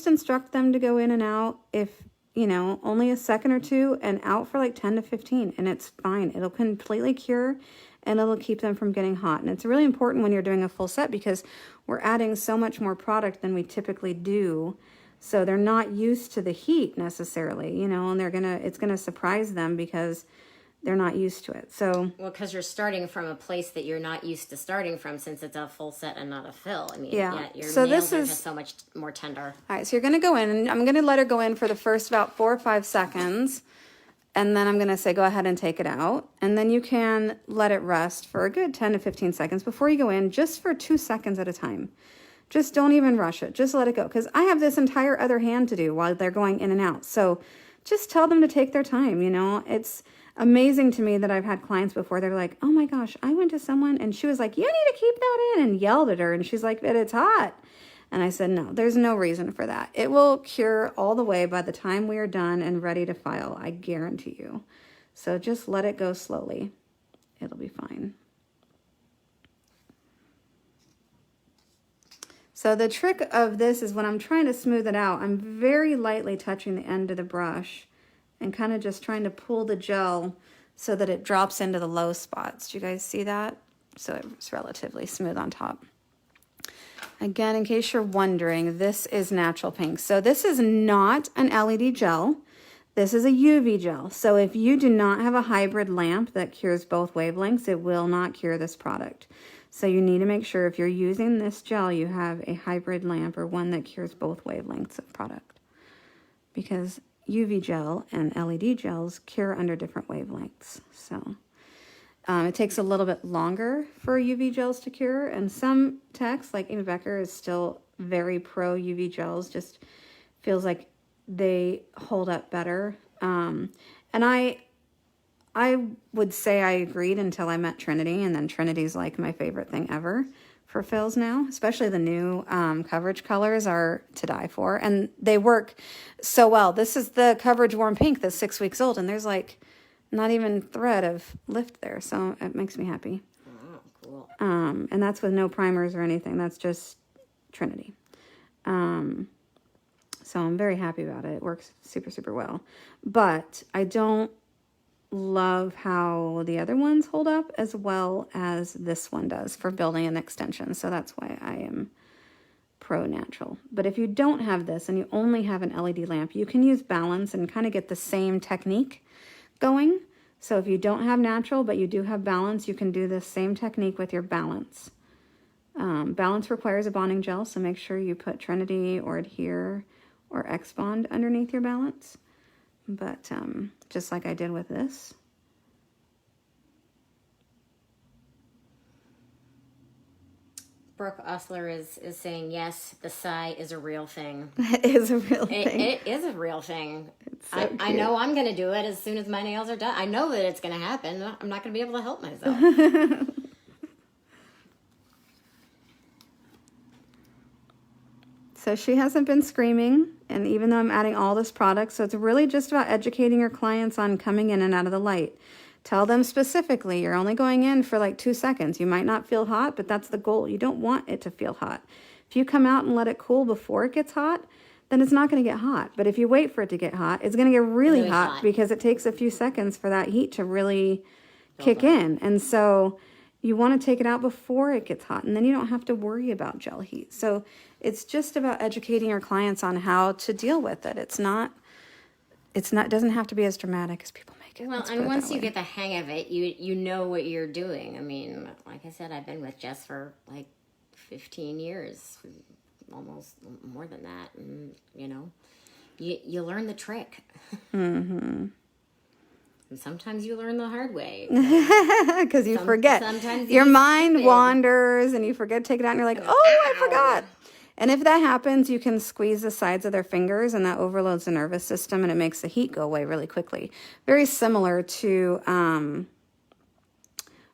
[SPEAKER 2] instruct them to go in and out if, only a second or two, and out for like 10 to 15, and it's fine. It'll completely cure, and it'll keep them from getting hot. And it's really important when you're doing a full set because we're adding so much more product than we typically do. So they're not used to the heat necessarily, and it's gonna surprise them because they're not used to it. So,
[SPEAKER 1] well, because you're starting from a place that you're not used to starting from, since it's a full set and not a fill. I mean,
[SPEAKER 2] yeah,
[SPEAKER 1] your
[SPEAKER 2] so
[SPEAKER 1] nails are just so much more tender.
[SPEAKER 2] All right, so you're gonna go in, and I'm gonna let her go in for the first about 4 or 5 seconds. And then I'm going to say, go ahead and take it out. And then you can let it rest for a good 10 to 15 seconds before you go in, just for 2 seconds at a time. Just don't even rush it. Just let it go. Because I have this entire other hand to do while they're going in and out. So just tell them to take their time, It's amazing to me that I've had clients before. They're like, oh my gosh, I went to someone and she was like, you need to keep that in, and yelled at her. And she's like, but it's hot. And I said, no, there's no reason for that. It will cure all the way by the time we are done and ready to file. I guarantee you. So just let it go slowly. It'll be fine. So the trick of this is when I'm trying to smooth it out, I'm very lightly touching the end of the brush and kind of just trying to pull the gel so that it drops into the low spots. Do you guys see that? So it's relatively smooth on top. Again, in case you're wondering, this is Natural Pink. So this is not an LED gel. This is a UV gel. So if you do not have a hybrid lamp that cures both wavelengths, it will not cure this product. So you need to make sure if you're using this gel, you have a hybrid lamp or one that cures both wavelengths of product. Because UV gel and LED gels cure under different wavelengths. So it takes a little bit longer for UV gels to cure, and some techs, like Amy Becker, is still very pro UV gels, just feels like they hold up better. And I would say I agreed until I met Trinity, and then Trinity's like my favorite thing ever for fills now, especially the new coverage colors are to die for, and they work so well. This is the coverage warm pink that's 6 weeks old, and there's like not even thread of lift there, so it makes me happy.
[SPEAKER 1] Oh, cool.
[SPEAKER 2] And that's with no primers or anything. That's just Trinity. So I'm very happy about it. It works super, super well. But I don't love how the other ones hold up as well as this one does for building an extension. So that's why I am pro natural. But if you don't have this and you only have an LED lamp, you can use balance and kind of get the same technique going. So if you don't have natural, but you do have balance, you can do the same technique with your balance. Balance requires a bonding gel, so make sure you put Trinity or Adhere or X Bond underneath your balance. But just like I did with this.
[SPEAKER 1] Brooke Osler is saying, yes, the sigh is a real thing.
[SPEAKER 2] It is a real thing.
[SPEAKER 1] It is a real thing.
[SPEAKER 2] So
[SPEAKER 1] I know I'm going to do it as soon as my nails are done. I know that it's going to happen. I'm not going to be able to help myself.
[SPEAKER 2] So she hasn't been screaming, and even though I'm adding all this product, so it's really just about educating your clients on coming in and out of the light. Tell them specifically, you're only going in for like 2 seconds. You might not feel hot, but that's the goal. You don't want it to feel hot. If you come out and let it cool before it gets hot, then it's not going to get hot. But if you wait for it to get hot, it's going to get really hot because it takes a few seconds for that heat to really kick in. And so you want to take it out before it gets hot, and then you don't have to worry about gel heat. So it's just about educating your clients on how to deal with it. It doesn't have to be as dramatic as people make it.
[SPEAKER 1] Well, and once you get the hang of it, you know what you're doing. I mean, like I said, I've been with Jess for like 15 years, almost more than that. And, you know, you learn the trick. Mm-hmm. And sometimes you learn the hard way.
[SPEAKER 2] Because you forget.
[SPEAKER 1] Sometimes
[SPEAKER 2] your mind wanders and you forget to take it out and you're like, oh, I forgot. And if that happens, you can squeeze the sides of their fingers and that overloads the nervous system and it makes the heat go away really quickly. Very similar to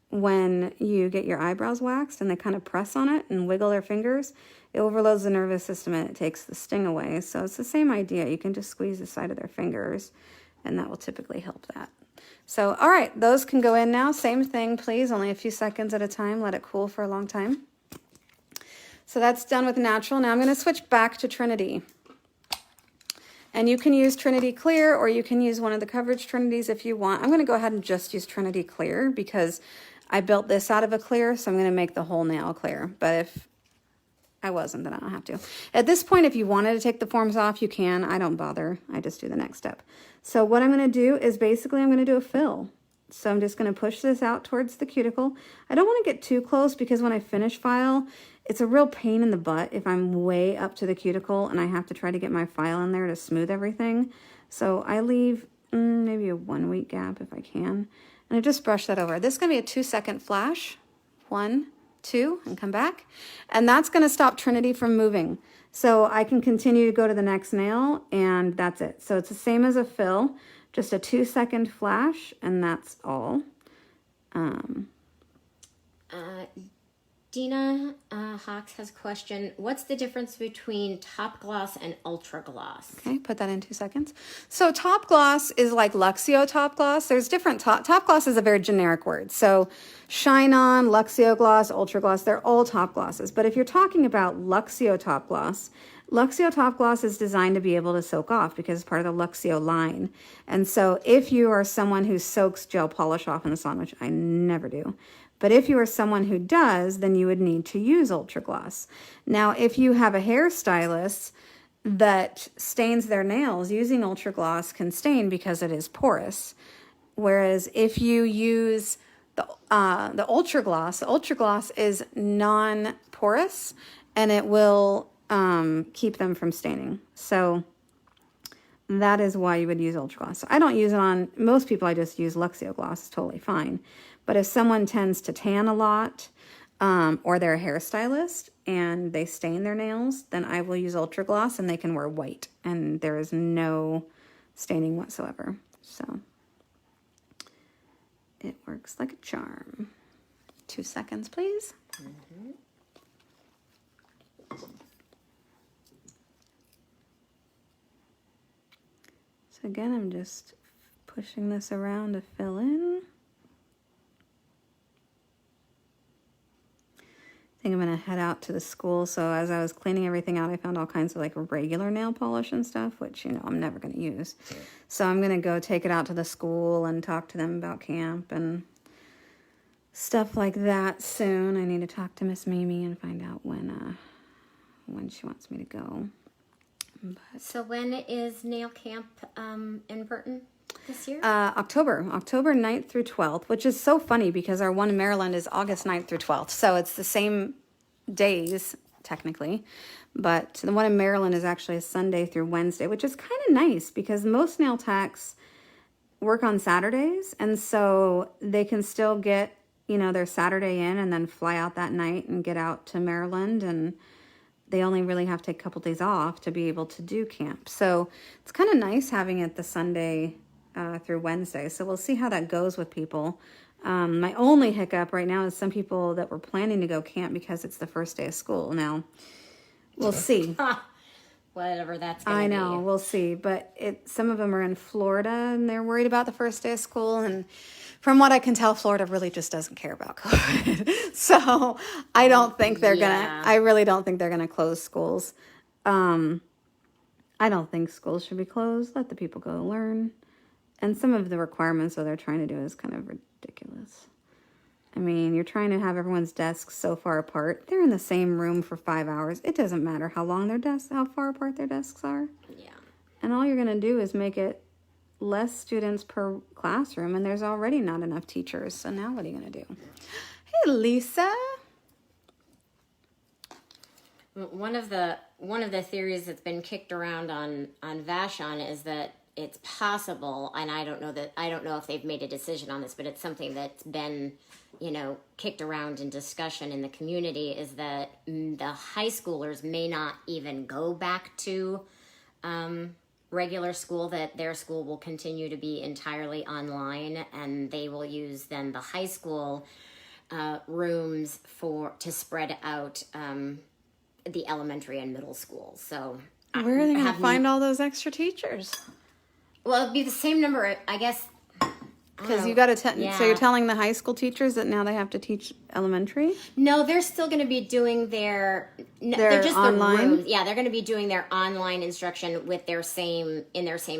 [SPEAKER 2] when you get your eyebrows waxed and they kind of press on it and wiggle their fingers. It overloads the nervous system and it takes the sting away. So it's the same idea. You can just squeeze the side of their fingers and that will typically help that. So, all right, those can go in now. Same thing, please. Only a few seconds at a time. Let it cool for a long time. So that's done with natural. Now I'm going to switch back to Trinity. And you can use Trinity Clear or you can use one of the coverage Trinities if you want. I'm going to go ahead and just use Trinity Clear because I built this out of a clear, so I'm going to make the whole nail clear. But if I wasn't, then I don't have to. At this point, if you wanted to take the forms off, you can. I don't bother. I just do the next step. So what I'm going to do is basically I'm going to do a fill. So I'm just going to push this out towards the cuticle. I don't want to get too close because when I finish file, it's a real pain in the butt if I'm way up to the cuticle and I have to try to get my file in there to smooth everything. So I leave maybe a 1 week gap if I can. And I just brush that over. This is going to be a 2-second flash. 1, 2, and come back. And that's going to stop Trinity from moving. So I can continue to go to the next nail and that's it. So it's the same as a fill, just a 2-second flash and that's all.
[SPEAKER 1] Dina Hawks has a question. What's the difference between top gloss and ultra gloss?
[SPEAKER 2] Okay, put that in 2 seconds. So top gloss is like Luxio top gloss. There's different top gloss is a very generic word. So Shine On, Luxio gloss, ultra gloss, they're all top glosses. But if you're talking about Luxio top gloss is designed to be able to soak off because it's part of the Luxio line. And so if you are someone who soaks gel polish off in the salon, which I never do, but if you are someone who does, then you would need to use ultra gloss. Now, if you have a hairstylist that stains their nails, using ultra gloss can stain because it is porous. Whereas if you use the ultra gloss is non-porous and it will keep them from staining. So that is why you would use ultra gloss. So I don't use it on most people. I just use Luxio gloss. It's totally fine. But if someone tends to tan a lot or they're a hairstylist and they stain their nails, then I will use ultra gloss and they can wear white and there is no staining whatsoever. So it works like a charm. 2 seconds, please. Mm-hmm. So again, I'm just pushing this around to fill in. think I'm going to head out to the school. So as I was cleaning everything out, I found all kinds of like regular nail polish and stuff, which, you know, I'm never going to use. So I'm going to go take it out to the school and talk to them about camp and stuff like that soon. I need to talk to Miss Mimi and find out when she wants me to go. But,
[SPEAKER 1] So when is nail camp in Burton this year?
[SPEAKER 2] October 9th through 12th, which is so funny because our one in Maryland is August 9th through 12th. So it's the same days, technically. But the one in Maryland is actually a Sunday through Wednesday, which is kind of nice because most nail techs work on Saturdays. And so they can still get, you know, their Saturday in and then fly out that night and get out to Maryland, and they only really have to take a couple days off to be able to do camp. So it's kind of nice having it the Sunday through Wednesday. So we'll see how that goes with people. My only hiccup right now is some people that were planning to go camp because it's the first day of school. Now, we'll see.
[SPEAKER 1] Whatever that's going to be.
[SPEAKER 2] I know, we'll see. But some of them are in Florida, and they're worried about the first day of school. And from what I can tell, Florida really just doesn't care about COVID. So I don't think they're I really don't think they're going to close schools. I don't think schools should be closed. Let the people go learn. And some of the requirements that they're trying to do is kind of ridiculous. I mean, you're trying to have everyone's desks so far apart. They're in the same room for 5 hours. It doesn't matter how far apart their desks are.
[SPEAKER 1] Yeah.
[SPEAKER 2] And all you're going to do is make it less students per classroom, and there's already not enough teachers. So now what are you going to do? Hey, Lisa.
[SPEAKER 1] One of the theories that's been kicked around on Vashon is that it's possible, and I don't know if they've made a decision on this, but it's something that's been, you know, kicked around in discussion in the community, is that the high schoolers may not even go back to regular school, that their school will continue to be entirely online, and they will use then the high school rooms to spread out the elementary and middle school. So
[SPEAKER 2] where are they going to find all those extra teachers?
[SPEAKER 1] Well, it'd be the same number, I guess.
[SPEAKER 2] Because you got to so you're telling the high school teachers that now they have to teach elementary?
[SPEAKER 1] No, they're still going to be doing they're just
[SPEAKER 2] online?
[SPEAKER 1] the rooms. Yeah, they're going to be doing their online instruction with their same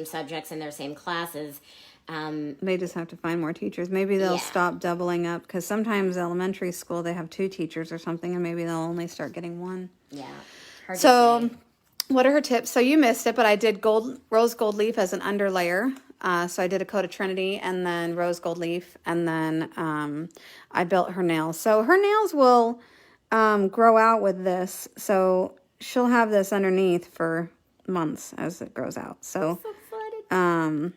[SPEAKER 1] subjects and their same classes.
[SPEAKER 2] They just have to find more teachers. Maybe they'll stop doubling up, because sometimes elementary school they have 2 teachers or something, and maybe they'll only start getting 1.
[SPEAKER 1] Yeah. Hard
[SPEAKER 2] so
[SPEAKER 1] to say.
[SPEAKER 2] What are her tips? So you missed it, but I did rose gold leaf as an underlayer. So I did a coat of Trinity and then rose gold leaf, and then I built her nails. So her nails will grow out with this. So she'll have this underneath for months as it grows out. So when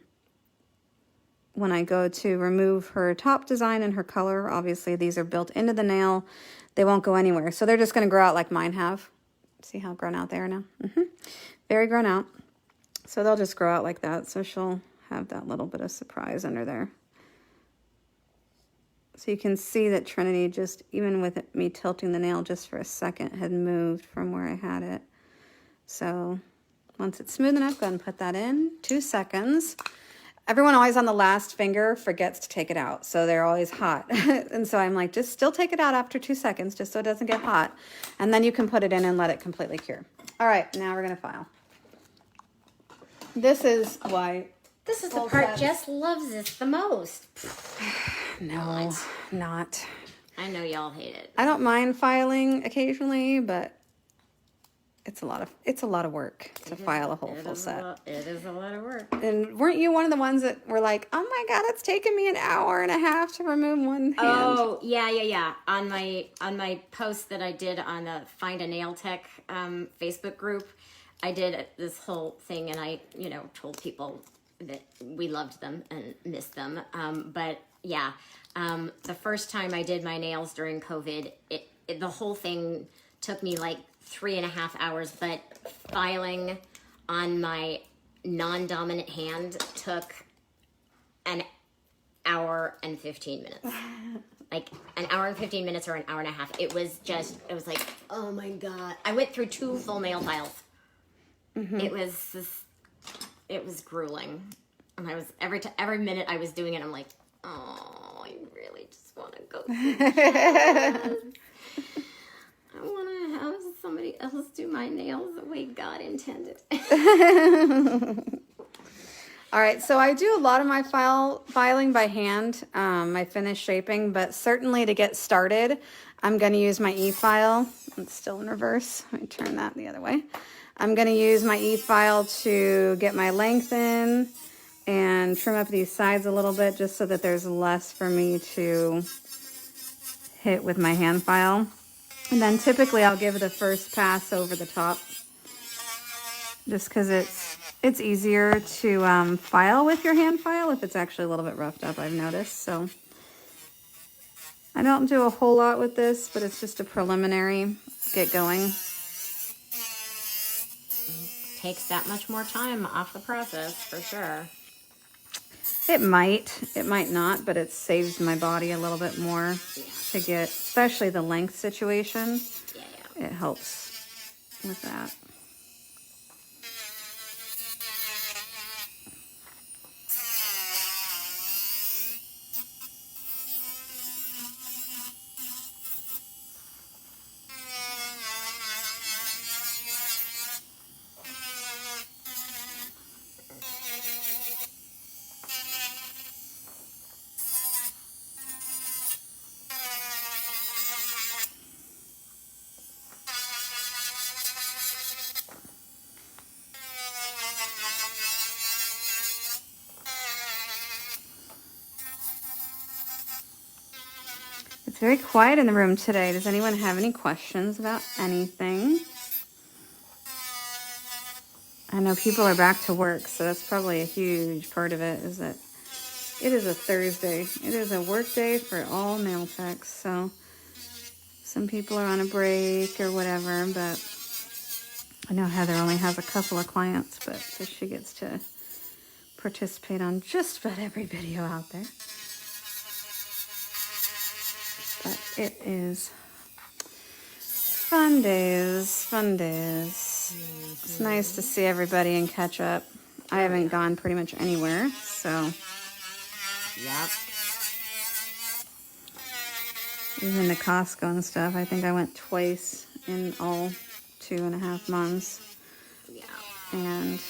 [SPEAKER 2] I go to remove her top design and her color, obviously these are built into the nail. They won't go anywhere. So they're just going to grow out like mine have. See how grown out they are now? Very grown out. So they'll just grow out like that. So she'll have that little bit of surprise under there. So you can see that Trinity, just even with me tilting the nail just for a second, had moved from where I had it. So once it's smooth enough, go ahead and put that in. 2 seconds. Everyone always on the last finger forgets to take it out, so they're always hot. And so I'm like, just still take it out after 2 seconds, just so it doesn't get hot. And then you can put it in and let it completely cure. All right, now we're going to file. This is why...
[SPEAKER 1] This is the part Jess loves this the most.
[SPEAKER 2] No, not.
[SPEAKER 1] I know y'all hate it.
[SPEAKER 2] I don't mind filing occasionally, but it's a lot of work to file a whole full set.
[SPEAKER 1] It is a lot of work.
[SPEAKER 2] And weren't you one of the ones that were like, oh my God, it's taken me an hour and a half to remove one hand?
[SPEAKER 1] Oh, yeah. On my post that I did on the Find a Nail Tech Facebook group, I did this whole thing, and I, told people that we loved them and missed them. But yeah, the first time I did my nails during COVID, the whole thing took me like 3.5 hours, but filing on my non-dominant hand took an hour and 15 minutes. Like an hour and 15 minutes or an hour and a half. It was like, oh my God. I went through 2 full nail files. Mm-hmm. It was grueling. And I was, every minute I was doing it, I'm like, oh, I really just want to go through this. I want to have somebody else do my nails the way God intended.
[SPEAKER 2] All right, so I do a lot of my filing by hand, my finish shaping, but certainly to get started, I'm going to use my e-file. It's still in reverse. Let me turn that the other way. I'm going to use my e-file to get my length in and trim up these sides a little bit just so that there's less for me to hit with my hand file. And then typically I'll give it a first pass over the top just because it's easier to file with your hand file if it's actually a little bit roughed up, I've noticed. So I don't do a whole lot with this, but it's just a preliminary get going.
[SPEAKER 1] Takes that much more time off the process for sure.
[SPEAKER 2] It might not, but it saves my body a little bit more to get, especially the length situation.
[SPEAKER 1] Yeah.
[SPEAKER 2] It helps with that. It's very quiet in the room today. Does anyone have any questions about anything? I know people are back to work, so that's probably a huge part of it, is that it is a Thursday. It is a work day for all nail techs, so some people are on a break or whatever, but I know Heather only has a couple of clients, but so she gets to participate on just about every video out there. But it is fun days, fun days. It's nice to see everybody and catch up. I haven't gone pretty much anywhere, so.
[SPEAKER 1] Yep.
[SPEAKER 2] Even to Costco and stuff. I think I went twice in all 2.5 months.
[SPEAKER 1] Yeah.
[SPEAKER 2] And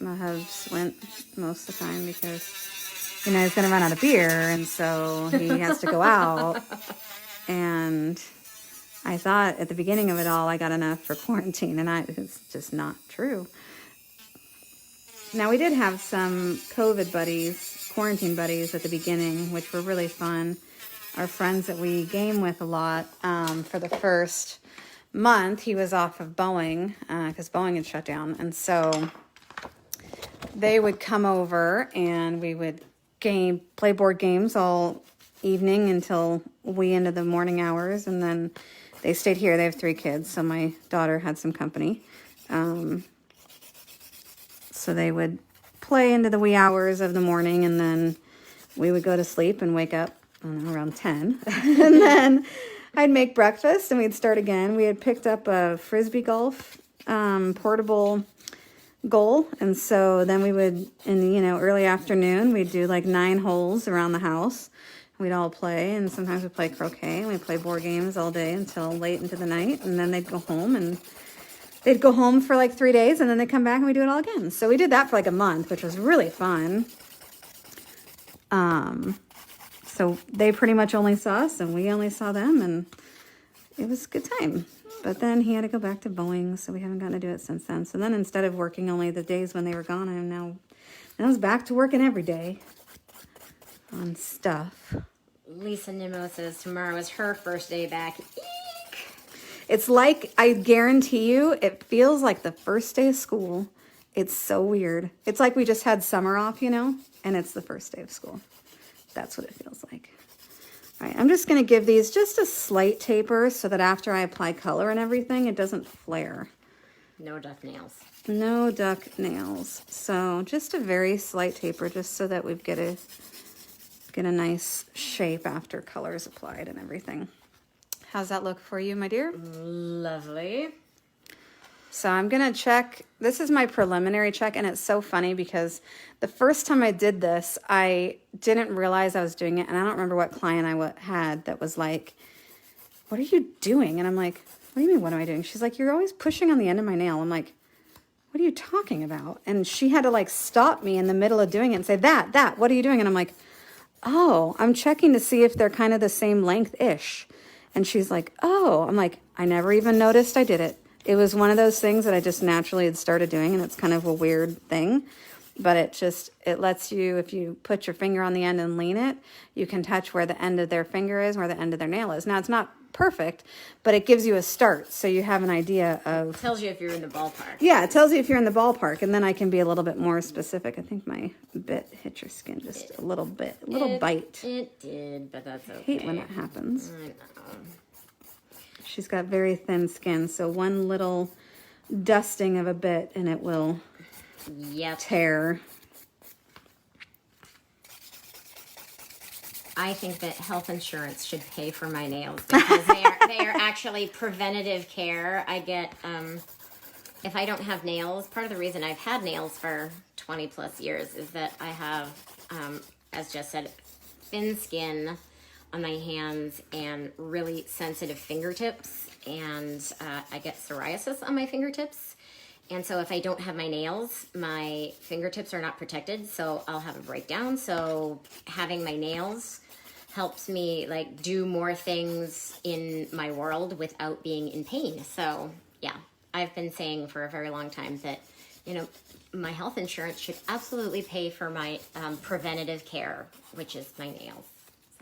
[SPEAKER 2] my hubs went most of the time because, you know, he's going to run out of beer, and so he has to go out. And I thought at the beginning of it all, I got enough for quarantine, and it's just not true. Now, we did have some COVID buddies, quarantine buddies at the beginning, which were really fun. Our friends that we game with a lot. For the first month, he was off of Boeing because Boeing had shut down. And so they would come over and we would play board games all evening until way into the morning hours. And then they stayed here. They have 3 kids, so my daughter had some company. So they would play into the wee hours of the morning, and then we would go to sleep and wake up, I don't know, around 10. And then I'd make breakfast and we'd start again. We had picked up a Frisbee golf portable goal. And so then we would, in the, early afternoon, we'd do like 9 holes around the house. We'd all play, and sometimes we'd play croquet, and we'd play board games all day until late into the night. And then they'd go home, and they'd go home for like 3 days, and then they'd come back and we'd do it all again. So we did that for like a month, which was really fun. So they pretty much only saw us, and we only saw them, and it was a good time. But then he had to go back to Boeing, so we haven't gotten to do it since then. So then instead of working only the days when they were gone, I was back to working every day on stuff.
[SPEAKER 1] Lisa Nimmo says tomorrow is her first day back. Eek!
[SPEAKER 2] It's like, I guarantee you, it feels like the first day of school. It's so weird. It's like we just had summer off, and it's the first day of school. That's what it feels like. All right, I'm just going to give these just a slight taper so that after I apply color and everything, it doesn't flare.
[SPEAKER 1] No duck nails.
[SPEAKER 2] No duck nails. So just a very slight taper just so that we get a nice shape after color is applied and everything. How's that look for you, my dear?
[SPEAKER 1] Lovely.
[SPEAKER 2] So I'm going to check. This is my preliminary check, and it's so funny because the first time I did this, I didn't realize I was doing it, and I don't remember what client I had that was like, "What are you doing?" And I'm like, what do you mean, what am I doing? She's like, you're always pushing on the end of my nail. I'm like, what are you talking about? And she had to like stop me in the middle of doing it and say, what are you doing? And I'm like, oh, I'm checking to see if they're kind of the same length-ish. And she's like, oh, I'm like, I never even noticed I did it. It was one of those things that I just naturally had started doing, and it's kind of a weird thing. But it lets you, if you put your finger on the end and lean it, you can touch where the end of their finger is, where the end of their nail is. Now, it's not perfect, but it gives you a start, so you have an idea of...
[SPEAKER 1] It tells you if you're in the ballpark.
[SPEAKER 2] Yeah, it tells you if you're in the ballpark, and then I can be a little bit more specific. I think my bit hit your skin just a little bit, a little bite.
[SPEAKER 1] It did, but that's okay.
[SPEAKER 2] I hate when that happens.
[SPEAKER 1] I know.
[SPEAKER 2] She's got very thin skin, so one little dusting of a bit and it will tear.
[SPEAKER 1] I think that health insurance should pay for my nails because they are actually preventative care. I get, if I don't have nails, part of the reason I've had nails for 20 plus years is that I have, as Jess said, thin skin on my hands and really sensitive fingertips, and I get psoriasis on my fingertips. And so if I don't have my nails, my fingertips are not protected, so I'll have a breakdown. So having my nails helps me like do more things in my world without being in pain. So yeah, I've been saying for a very long time that, you know, my health insurance should absolutely pay for my preventative care, which is my nails.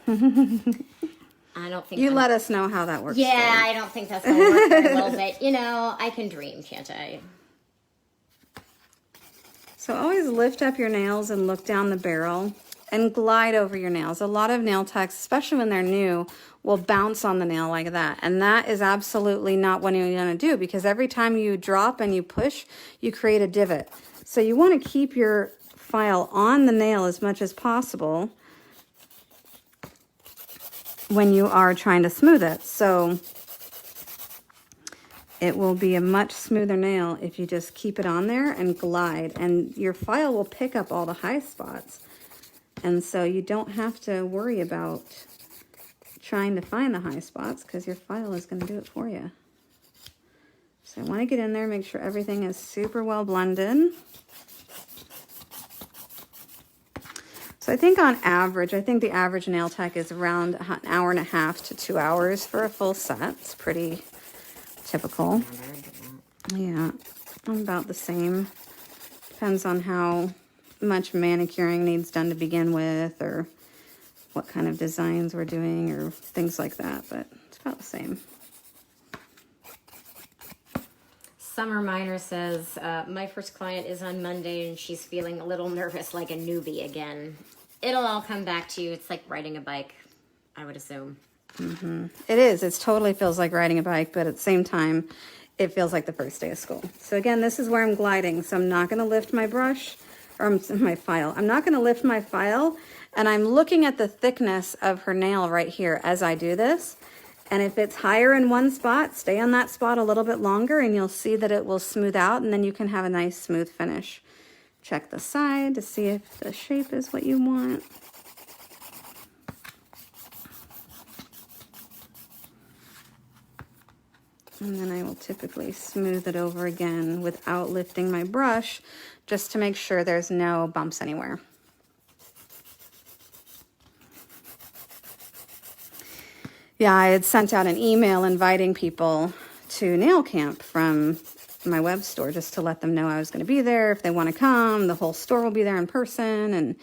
[SPEAKER 1] I don't think
[SPEAKER 2] let us know how that works.
[SPEAKER 1] Yeah, I don't think that's going to work very well, but you know, I can dream, can't I?
[SPEAKER 2] So always lift up your nails and look down the barrel and glide over your nails. A lot of nail techs, especially when they're new, will bounce on the nail like that. And that is absolutely not what you're going to do, because every time you drop and you push, you create a divot. So you want to keep your file on the nail as much as possible when you are trying to smooth it. So it will be a much smoother nail if you just keep it on there and glide, and your file will pick up all the high spots. And so you don't have to worry about trying to find the high spots because your file is going to do it for you. So I want to get in there, make sure everything is super well blended. So I think on average, the average nail tech is around an hour and a half to 2 hours for a full set. It's pretty typical. Yeah, I'm about the same. Depends on how much manicuring needs done to begin with, or what kind of designs we're doing, or things like that, but it's about the same.
[SPEAKER 1] Summer Miner says, my first client is on Monday and she's feeling a little nervous like a newbie again. It'll all come back to you. It's like riding a bike, I would assume.
[SPEAKER 2] Mm-hmm. It is. It totally feels like riding a bike, but at the same time, it feels like the first day of school. So again, this is where I'm gliding. So I'm not going to lift my brush, or my file. I'm not going to lift my file, and I'm looking at the thickness of her nail right here as I do this. And if it's higher in one spot, stay on that spot a little bit longer, and you'll see that it will smooth out, and then you can have a nice smooth finish. Check the side to see if the shape is what you want. And then I will typically smooth it over again without lifting my brush, just to make sure there's no bumps anywhere. Yeah, I had sent out an email inviting people to nail camp from my web store, just to let them know I was going to be there. If they want to come, the whole store will be there in person, and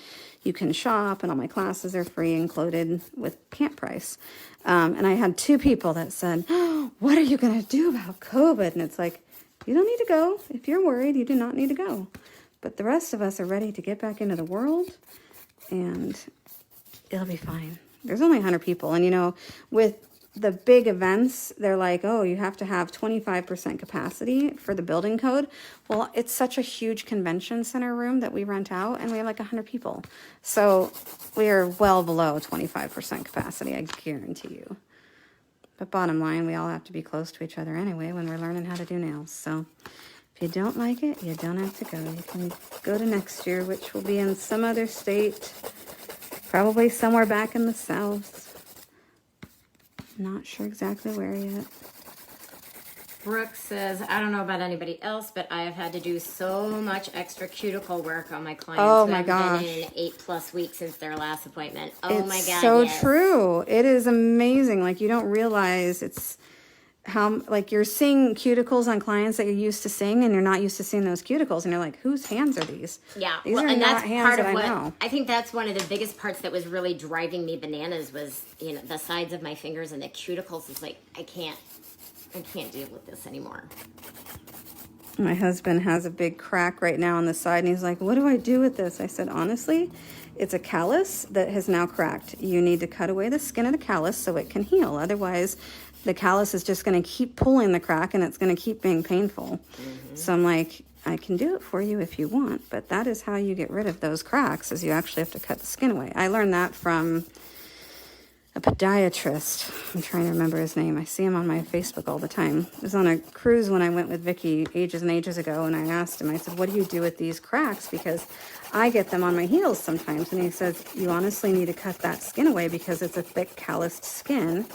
[SPEAKER 2] you can shop, and all my classes are free, included with camp price. And I had 2 people that said, oh, what are you going to do about COVID? And it's like, you don't need to go. If you're worried, you do not need to go. But the rest of us are ready to get back into the world, and it'll be fine. There's only 100 people. And, you know, with the big events, they're like, oh, you have to have 25% capacity for the building code. Well, it's such a huge convention center room that we rent out, and we have like 100 people. So we are well below 25% capacity, I guarantee you. But bottom line, we all have to be close to each other anyway when we're learning how to do nails. So if you don't like it, you don't have to go. You can go to next year, which will be in some other state, probably somewhere back in the South. Not sure exactly where yet.
[SPEAKER 1] Brooke says, I don't know about anybody else, but I have had to do so much extra cuticle work on my clients
[SPEAKER 2] Oh
[SPEAKER 1] who
[SPEAKER 2] my
[SPEAKER 1] have
[SPEAKER 2] gosh.
[SPEAKER 1] been in 8+ weeks since their last appointment. Oh
[SPEAKER 2] It's
[SPEAKER 1] my God,
[SPEAKER 2] so
[SPEAKER 1] yes.
[SPEAKER 2] true. It is amazing. Like, you don't realize it's how, like, you're seeing cuticles on clients that you're used to seeing, and you're not used to seeing those cuticles, and you're like, whose hands are these?
[SPEAKER 1] Yeah,
[SPEAKER 2] These
[SPEAKER 1] well,
[SPEAKER 2] are
[SPEAKER 1] and
[SPEAKER 2] not
[SPEAKER 1] that's
[SPEAKER 2] hands
[SPEAKER 1] part
[SPEAKER 2] that
[SPEAKER 1] of what
[SPEAKER 2] I know.
[SPEAKER 1] I think that's one of the biggest parts that was really driving me bananas was, you know, the sides of my fingers and the cuticles. Is like I can't deal with this anymore.
[SPEAKER 2] My husband has a big crack right now on the side, and he's like, what do I do with this? I said, honestly, it's a callus that has now cracked. You need to cut away the skin of the callus so it can heal. Otherwise, the callus is just going to keep pulling the crack, and it's going to keep being painful. So I'm like, I can do it for you if you want, but that is how you get rid of those cracks, is you actually have to cut the skin away. I learned that from a podiatrist. I'm trying to remember his name. I see him on my Facebook all the time. I was on a cruise when I went with Vicky ages and ages ago, and I asked him, I said, what do you do with these cracks? Because I get them on my heels sometimes. And he says, you honestly need to cut that skin away because it's a thick calloused skin,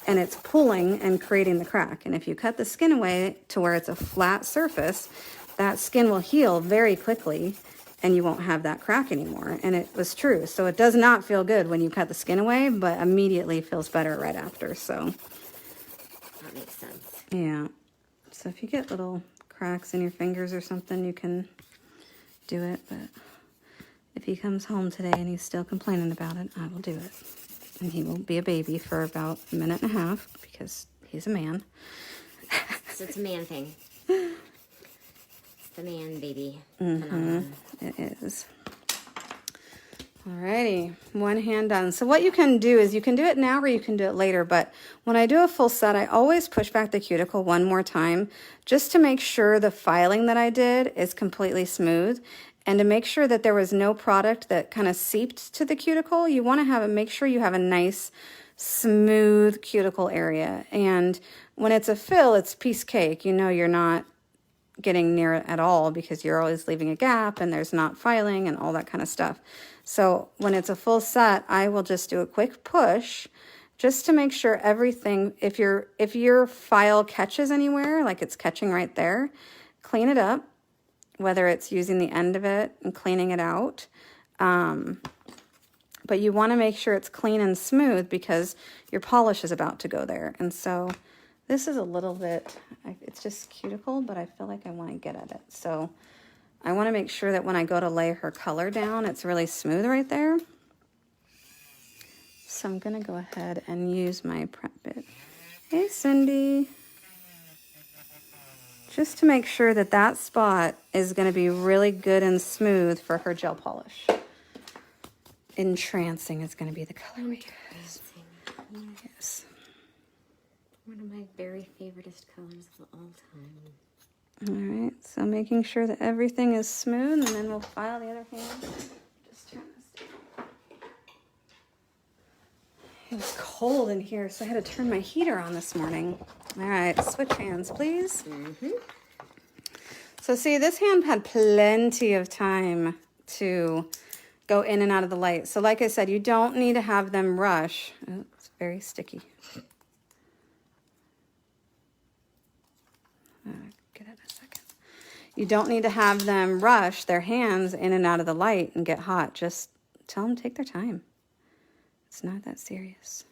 [SPEAKER 2] and it's pulling and creating the crack. And if you cut the skin away to where it's a flat surface, that skin will heal very quickly, and you won't have that crack anymore. And it was true. So it does not feel good when you cut the skin away, but immediately feels better right after. So
[SPEAKER 1] That makes sense.
[SPEAKER 2] yeah. So if you get little cracks in your fingers or something, you can do it. But if he comes home today and he's still complaining about it, I will do it. And he will be a baby for about a minute and a half because he's a man.
[SPEAKER 1] So it's a man thing. The man baby.
[SPEAKER 2] It is. Alrighty, one hand done. So what you can do is you can do it now or you can do it later, but when I do a full set, I always push back the cuticle one more time just to make sure the filing that I did is completely smooth, and to make sure that there was no product that kind of seeped to the cuticle. You want to make sure you have a nice smooth cuticle area. And when it's a fill, it's piece cake. You know you're not getting near it at all because you're always leaving a gap and there's not filing and all that kind of stuff. So when it's a full set, I will just do a quick push just to make sure everything, if your file catches anywhere, like it's catching right there, clean it up, whether it's using the end of it and cleaning it out. But you want to make sure it's clean and smooth because your polish is about to go there. And so this is a little bit, it's just cuticle, but I feel like I want to get at it. So I want to make sure that when I go to lay her color down, it's really smooth right there. So I'm going to go ahead and use my prep bit. Hey, Cindy. Just to make sure that that spot is going to be really good and smooth for her gel polish. Entrancing is going to be the color we use. Yes.
[SPEAKER 1] One of my very favoriteest colors of all time.
[SPEAKER 2] All right, so making sure that everything is smooth, and then we'll file the other hand. Just turn this down. It was cold in here, so I had to turn my heater on this morning. All right, switch hands, please. So see, this hand had plenty of time to go in and out of the light. So like I said, you don't need to have them rush. Oh, it's very sticky. Get it in a second. You don't need to have them rush their hands in and out of the light and get hot. Just tell them to take their time. It's not that serious.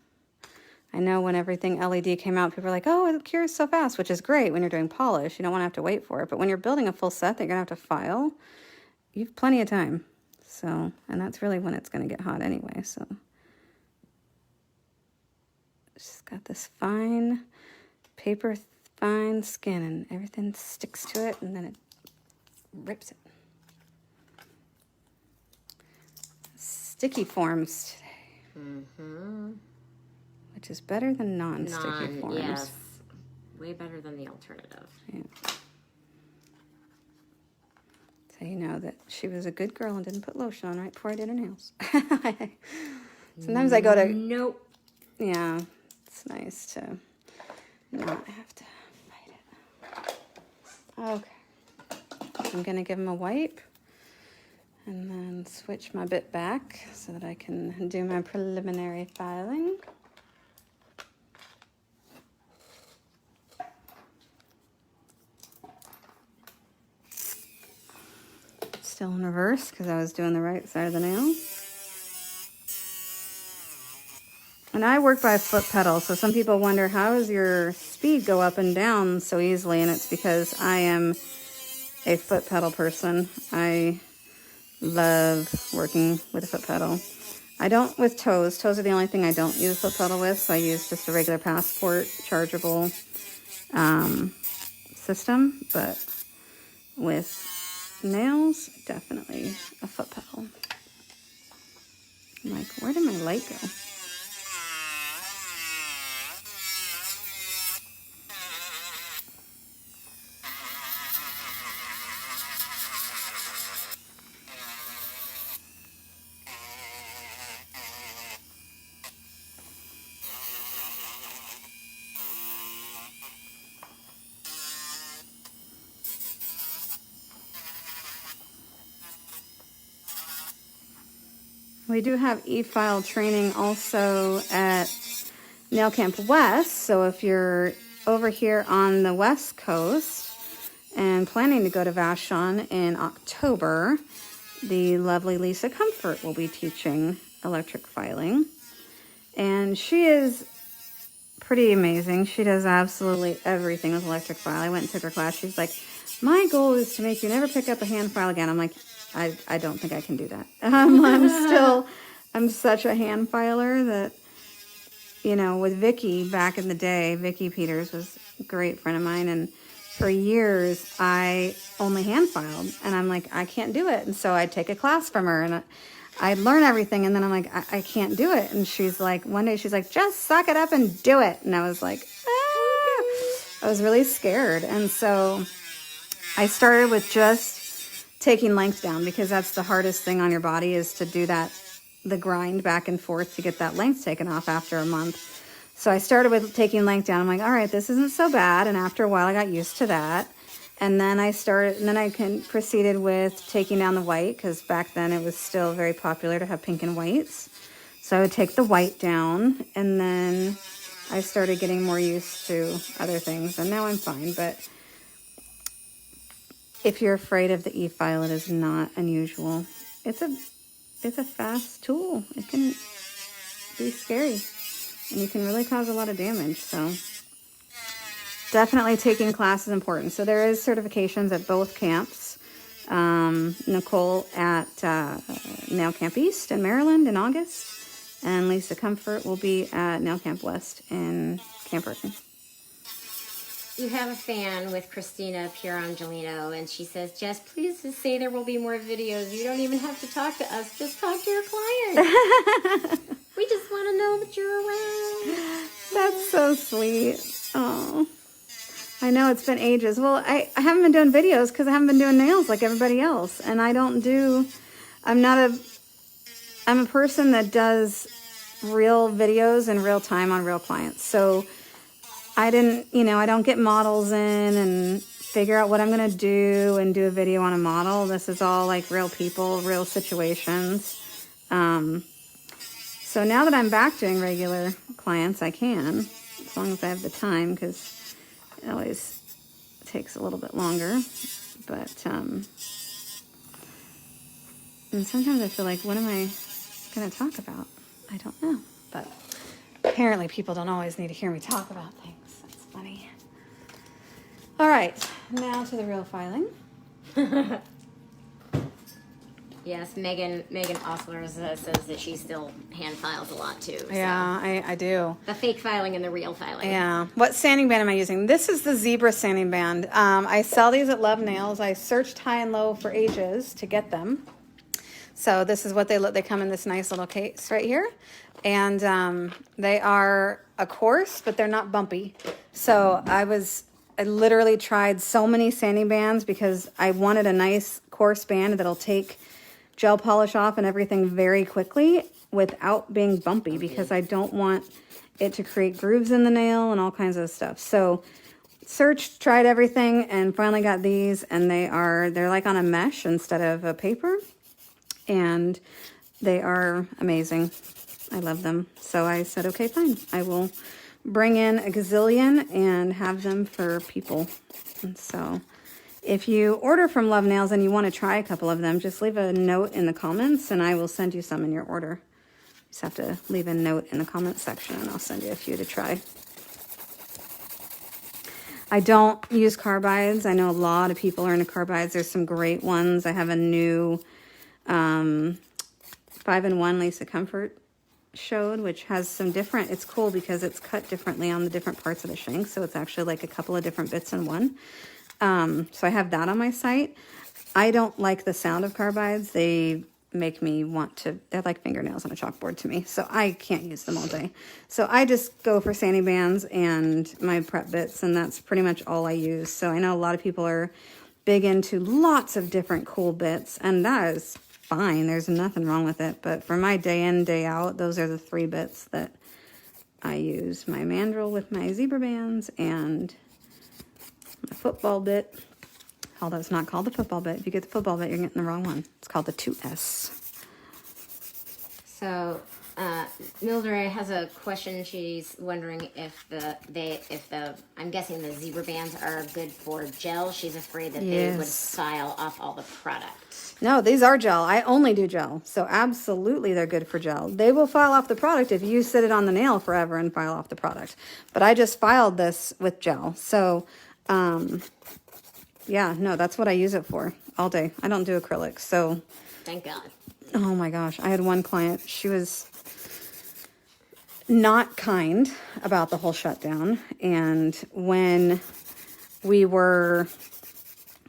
[SPEAKER 2] I know when everything LED came out, people were like, oh, it cures so fast, which is great when you're doing polish. You don't want to have to wait for it. But when you're building a full set that you're going to have to file, you have plenty of time. So, and that's really when it's going to get hot anyway. So, just got this fine paper, fine skin, and everything sticks to it, and then it rips it. Sticky forms today. Which is better than non-sticky forms.
[SPEAKER 1] Yes. Way better than the alternative.
[SPEAKER 2] Yeah. So you know that she was a good girl and didn't put lotion on right before I did her nails. Sometimes I go to...
[SPEAKER 1] Nope.
[SPEAKER 2] Yeah, it's nice to not have to fight it. Okay. I'm going to give him a wipe and then switch my bit back so that I can do my preliminary filing. Still in reverse because I was doing the right side of the nail. And I work by foot pedal, so some people wonder, how does your speed go up and down so easily? And it's because I am a foot pedal person. I love working with a foot pedal. I don't with toes. Toes are the only thing I don't use foot pedal with, so I use just a regular Passport chargeable system. But with nails, definitely a foot pedal. I'm like, where did my light go? We do have e-file training also at Nail Camp West. So if you're over here on the West Coast and planning to go to Vashon in October, the lovely Lisa Comfort will be teaching electric filing. And she is pretty amazing. She does absolutely everything with electric file. I went and took her class. She's like, my goal is to make you never pick up a hand file again. I'm like, I don't think I can do that. I'm such a hand filer that, you know, with Vicky back in the day, Vicky Peters was a great friend of mine. And for years, I only hand filed. And I'm like, I can't do it. And so I'd take a class from her and I'd learn everything. And then I'm like, I can't do it. And she's like, one day she's like, just suck it up and do it. And I was like, ah. I was really scared. And so I started with just taking length down, because that's the hardest thing on your body, is to do that, the grind back and forth to get that length taken off after a month. So I started with taking length down. I'm like, all right, this isn't so bad. And after a while I got used to that. And then I proceeded with taking down the white, because back then it was still very popular to have pink and whites. So I would take the white down, and then I started getting more used to other things, and now I'm fine. But if you're afraid of the e-file, it is not unusual. It's a fast tool. It can be scary, and you can really cause a lot of damage. So definitely taking class is important. So there is certifications at both camps. Nicole at Nail Camp East in Maryland in August, and Lisa Comfort will be at Nail Camp West in Camp Burton.
[SPEAKER 1] You have a fan with Christina Pierangelino, and she says, Jess, please just say there will be more videos. You don't even have to talk to us. Just talk to your clients. We just want to know that you're around.
[SPEAKER 2] That's so sweet. Oh, I know it's been ages. Well, I haven't been doing videos because I haven't been doing nails like everybody else. And I'm a person that does real videos in real time on real clients. So I don't get models in and figure out what I'm going to do and do a video on a model. This is all like real people, real situations. So now that I'm back doing regular clients, I can, as long as I have the time, because it always takes a little bit longer. But, and sometimes I feel like, what am I going to talk about? I don't know. But apparently people don't always need to hear me talk about things. That's funny. All right, now to the real filing.
[SPEAKER 1] Yes, Megan Osler says that she still hand files a lot too. So.
[SPEAKER 2] Yeah, I do.
[SPEAKER 1] The fake filing and the real filing.
[SPEAKER 2] Yeah. What sanding band am I using? This is the Zebra sanding band. I sell these at Love Nails. I searched high and low for ages to get them. So this is what they look. They come in this nice little case right here. And they are a coarse, but they're not bumpy. So I literally tried so many sanding bands because I wanted a nice coarse band that'll take gel polish off and everything very quickly without being bumpy, because I don't want it to create grooves in the nail and all kinds of stuff. So searched, tried everything, and finally got these, and they're like on a mesh instead of a paper, and they are amazing. I love them. So I said, okay, fine. I will bring in a gazillion and have them for people. And so if you order from Love Nails and you want to try a couple of them, just leave a note in the comments and I will send you some in your order. Just have to leave a note in the comments section and I'll send you a few to try. I don't use carbides. I know a lot of people are into carbides. There's some great ones. I have a new 5-in-1 Lisa Comfort showed, which has some different, it's cool because it's cut differently on the different parts of the shank. So it's actually like a couple of different bits in one. So I have that on my site. I don't like the sound of carbides. They make me want to, they're like fingernails on a chalkboard to me. So I can't use them all day. So I just go for sanding bands and my prep bits, and that's pretty much all I use. So I know a lot of people are big into lots of different cool bits, and that is fine. There's nothing wrong with it. But for my day in, day out, those are the 3 bits that I use. My mandrel with my zebra bands and my football bit. Although it's not called the football bit. If you get the football bit, you're getting the wrong one. It's called the 2S.
[SPEAKER 1] So, Mildred has a question. She's wondering if I'm guessing the zebra bands are good for gel. She's afraid that they would file off all the product.
[SPEAKER 2] No, these are gel. I only do gel. So absolutely they're good for gel. They will file off the product if you sit it on the nail forever and file off the product. But I just filed this with gel. So, yeah, no, that's what I use it for all day. I don't do acrylics, so.
[SPEAKER 1] Thank God.
[SPEAKER 2] Oh my gosh. I had one client. She was not kind about the whole shutdown. And when we were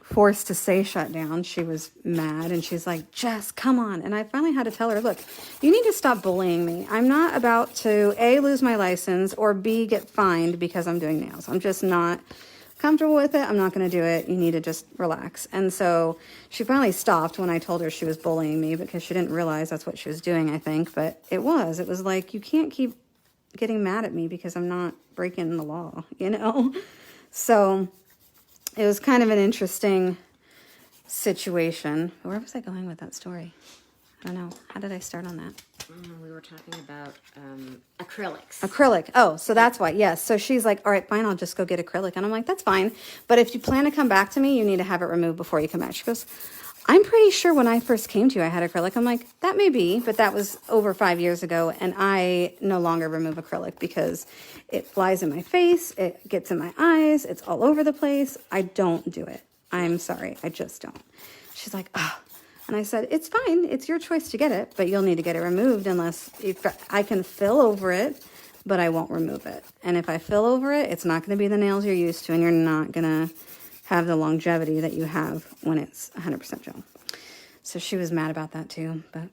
[SPEAKER 2] forced to say shut down, she was mad and she's like, Jess, come on. And I finally had to tell her, look, you need to stop bullying me. I'm not about to A, lose my license, or B, get fined because I'm doing nails. I'm just not comfortable with it. I'm not going to do it. You need to just relax. And so she finally stopped when I told her she was bullying me, because she didn't realize that's what she was doing, I think. But it was like, you can't keep getting mad at me because I'm not breaking the law, you know? So it was kind of an interesting situation. Where was I going with that story? I don't know. How did I start on that?
[SPEAKER 1] We were talking about acrylics.
[SPEAKER 2] Acrylic. Oh, so that's why. Yes. So she's like, all right, fine, I'll just go get acrylic. And I'm like, that's fine. But if you plan to come back to me, you need to have it removed before you come back. She goes, I'm pretty sure when I first came to you, I had acrylic. I'm like, that may be, but that was over 5 years ago. And I no longer remove acrylic because it flies in my face. It gets in my eyes. It's all over the place. I don't do it. I'm sorry. I just don't. She's like, oh. And I said, it's fine. It's your choice to get it, but you'll need to get it removed unless I can fill over it, but I won't remove it. And if I fill over it, it's not going to be the nails you're used to, and you're not going to have the longevity that you have when it's 100% gel. So she was mad about that too, but.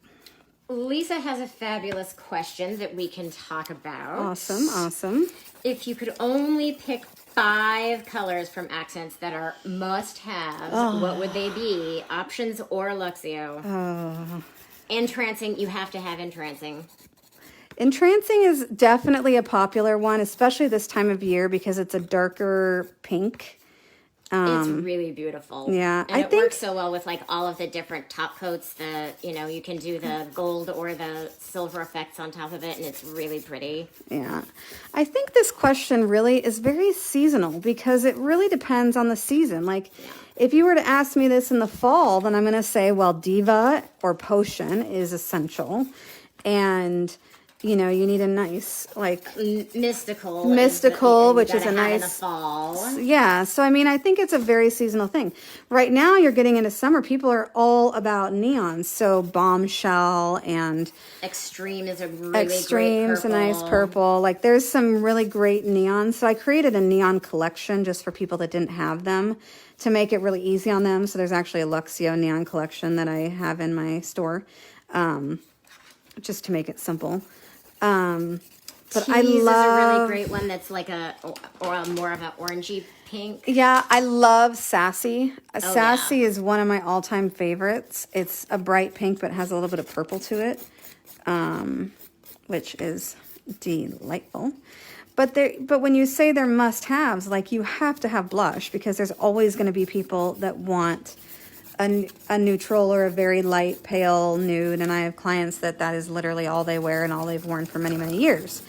[SPEAKER 1] Lisa has a fabulous question that we can talk about.
[SPEAKER 2] Awesome, awesome.
[SPEAKER 1] If you could only pick 5 colors from Accents that are must-haves, what would they be? Options or Luxio? Entrancing, you have to have Entrancing.
[SPEAKER 2] Entrancing is definitely a popular one, especially this time of year because it's a darker pink.
[SPEAKER 1] It's really beautiful.
[SPEAKER 2] Yeah,
[SPEAKER 1] and it works so well with like all of the different top coats. You can do the gold or the silver effects on top of it, and it's really pretty.
[SPEAKER 2] Yeah, I think this question really is very seasonal because it really depends on the season. Like, if you were to ask me this in the fall, then I'm going to say, well, Diva or Potion is essential, and you need a nice, like,
[SPEAKER 1] mystical,
[SPEAKER 2] which is a nice,
[SPEAKER 1] in the fall.
[SPEAKER 2] Yeah. So, I mean, I think it's a very seasonal thing. Right now, you're getting into summer. People are all about neons. So, Bombshell and
[SPEAKER 1] Extreme is a really
[SPEAKER 2] Extreme's
[SPEAKER 1] great purple.
[SPEAKER 2] A nice purple. Like, there's some really great neons. So, I created a neon collection just for people that didn't have them to make it really easy on them. So, there's actually a Luxio neon collection that I have in my store, just to make it simple. But I love
[SPEAKER 1] is a really great one that's like or more of an orangey pink.
[SPEAKER 2] Yeah, I love Sassy. Sassy is one of my all-time favorites. It's a bright pink, but has a little bit of purple to it, which is delightful. But when you say they're must-haves, like, you have to have blush because there's always going to be people that want a neutral or a very light pale nude, and I have clients that is literally all they wear and all they've worn for many, many years.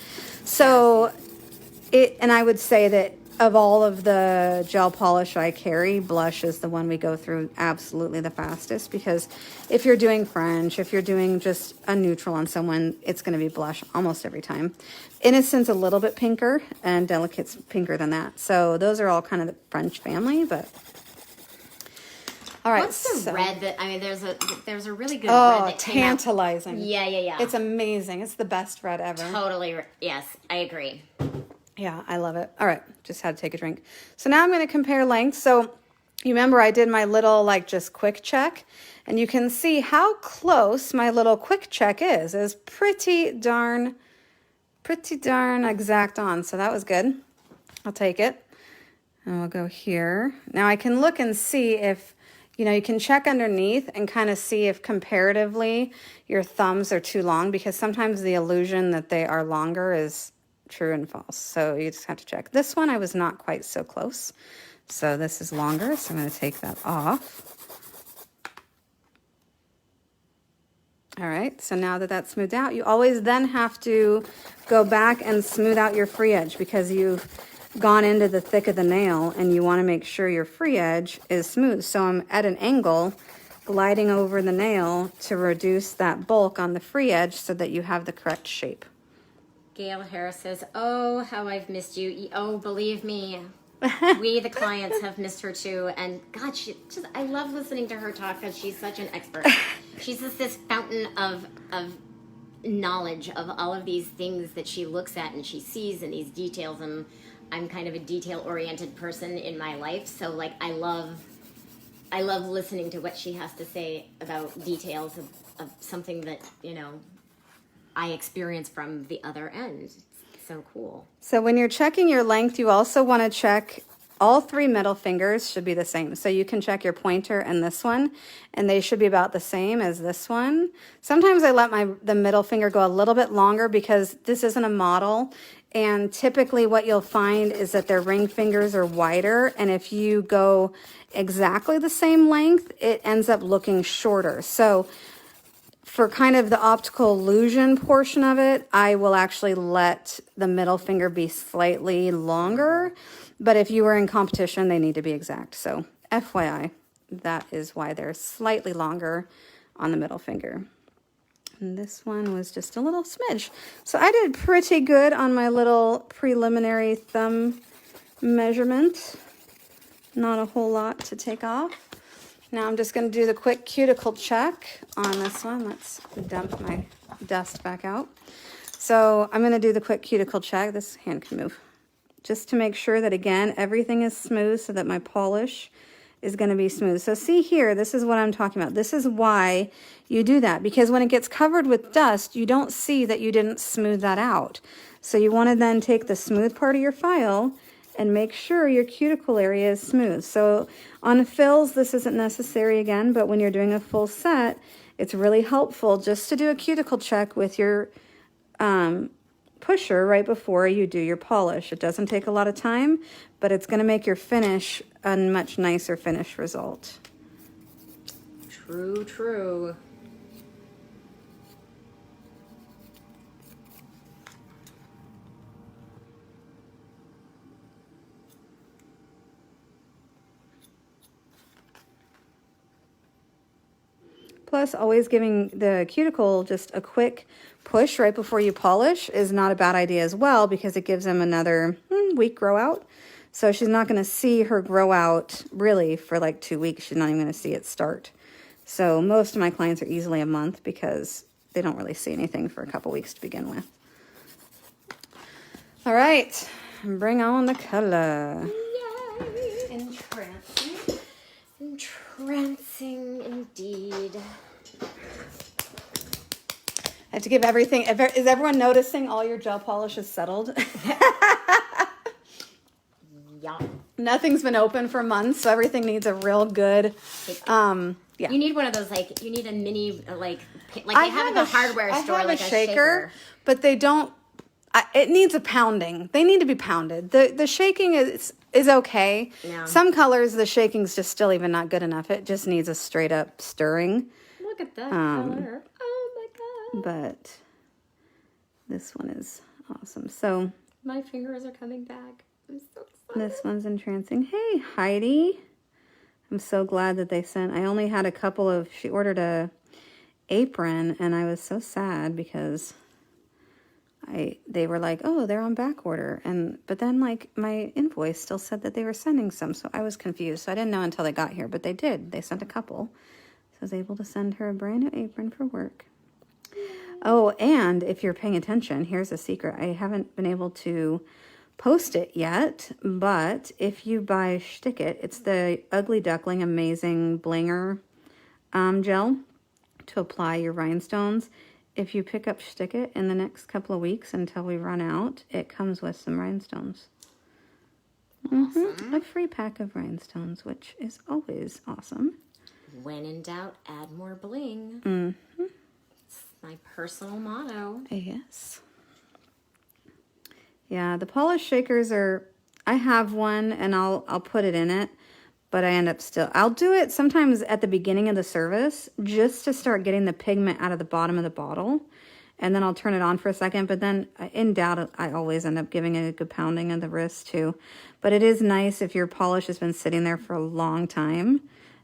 [SPEAKER 2] So and I would say that of all of the gel polish I carry, blush is the one we go through absolutely the fastest, because if you're doing French, if you're doing just a neutral on someone, it's going to be blush almost every time. Innocent's a little bit pinker, and Delicate's pinker than that. So those are all kind of the French family, but all right.
[SPEAKER 1] What's the red that, I mean, there's a really good red
[SPEAKER 2] Oh,
[SPEAKER 1] that came out.
[SPEAKER 2] tantalizing.
[SPEAKER 1] Yeah.
[SPEAKER 2] It's amazing. It's the best red ever.
[SPEAKER 1] Totally, yes, I agree.
[SPEAKER 2] Yeah, I love it. All right, just had to take a drink. So now I'm going to compare length. So you remember I did my little like just quick check, and you can see how close my little quick check is. It was pretty darn exact on. So that was good. I'll take it. And we'll go here. Now I can look and see if, you can check underneath and kind of see if comparatively your thumbs are too long, because sometimes the illusion that they are longer is true and false. So you just have to check. This one I was not quite so close. So this is longer, so I'm going to take that off. All right, so now that that's smoothed out, you always then have to go back and smooth out your free edge, because you've gone into the thick of the nail and you want to make sure your free edge is smooth. So I'm at an angle gliding over the nail to reduce that bulk on the free edge so that you have the correct shape.
[SPEAKER 1] Gail Harris says, oh, how I've missed you. Oh, believe me, we, the clients, have missed her too. And God, I love listening to her talk, because she's such an expert. She's just this fountain of knowledge of all of these things that she looks at and she sees, and these details. And I'm kind of a detail-oriented person in my life. So like, I love listening to what she has to say about details of something that, I experience from the other end. It's so cool. So
[SPEAKER 2] when you're checking your length, you also want to check all 3 middle fingers should be the same. So you can check your pointer and this one, and they should be about the same as this one. Sometimes I let the middle finger go a little bit longer, because this isn't a model. And typically what you'll find is that their ring fingers are wider. And if you go exactly the same length, it ends up looking shorter. So for kind of the optical illusion portion of it, I will actually let the middle finger be slightly longer. But if you were in competition, they need to be exact. So FYI, that is why they're slightly longer on the middle finger. And this one was just a little smidge. So I did pretty good on my little preliminary thumb measurement. Not a whole lot to take off. Now I'm just going to do the quick cuticle check on this one. Let's dump my dust back out. So I'm going to do the quick cuticle check. This hand can move. Just to make sure that, again, everything is smooth so that my polish is going to be smooth. So see here, this is what I'm talking about. This is why you do that, because when it gets covered with dust, you don't see that you didn't smooth that out. So you want to then take the smooth part of your file and make sure your cuticle area is smooth. So on fills, this isn't necessary again, but when you're doing a full set, it's really helpful just to do a cuticle check with your pusher right before you do your polish. It doesn't take a lot of time, but it's going to make your finish a much nicer finish result.
[SPEAKER 1] True, true.
[SPEAKER 2] Plus, always giving the cuticle just a quick push right before you polish is not a bad idea as well, because it gives them another week grow out. So she's not going to see her grow out really for like 2 weeks. She's not even going to see it start. So most of my clients are easily a month, because they don't really see anything for a couple weeks to begin with. All right, bring on the color.
[SPEAKER 1] Yay! Entrancing. Entrancing indeed.
[SPEAKER 2] I have to give everything. Is everyone noticing all your gel polish is settled?
[SPEAKER 1] Yeah.
[SPEAKER 2] Nothing's been open for months, so everything needs a real good. Yeah.
[SPEAKER 1] You need one of those, like, you need a mini, like they have in the hardware store, like a shaker.
[SPEAKER 2] But they don't. It needs a pounding. They need to be pounded. The shaking is okay.
[SPEAKER 1] Yeah.
[SPEAKER 2] Some colors, the shaking's just still even not good enough. It just needs a straight up stirring.
[SPEAKER 1] Look at that color. Oh my God.
[SPEAKER 2] But this one is awesome. So
[SPEAKER 1] my fingers are coming back. I'm so excited.
[SPEAKER 2] This one's Entrancing. Hey, Heidi. I'm so glad that they sent. I only had a couple of. She ordered a apron, and I was so sad because they were like, oh, they're on back order, but then like my invoice still said that they were sending some, so I was confused. So I didn't know until they got here, but they did. They sent a couple, so I was able to send her a brand new apron for work. Oh, and if you're paying attention, here's a secret. I haven't been able to post it yet, but if you buy Shtick It, it's the Ugly Duckling Amazing Blinger gel to apply your rhinestones. If you pick up Shtick It in the next couple of weeks until we run out, it comes with some rhinestones.
[SPEAKER 1] Awesome.
[SPEAKER 2] A free pack of rhinestones, which is always awesome.
[SPEAKER 1] When in doubt, add more bling. It's my personal motto.
[SPEAKER 2] Yes. Yeah, the polish shakers are, I have one and I'll put it in it, but I end up I'll do it sometimes at the beginning of the service just to start getting the pigment out of the bottom of the bottle. And then I'll turn it on for a second, but then in doubt, I always end up giving it a good pounding of the wrist too. But it is nice if your polish has been sitting there for a long time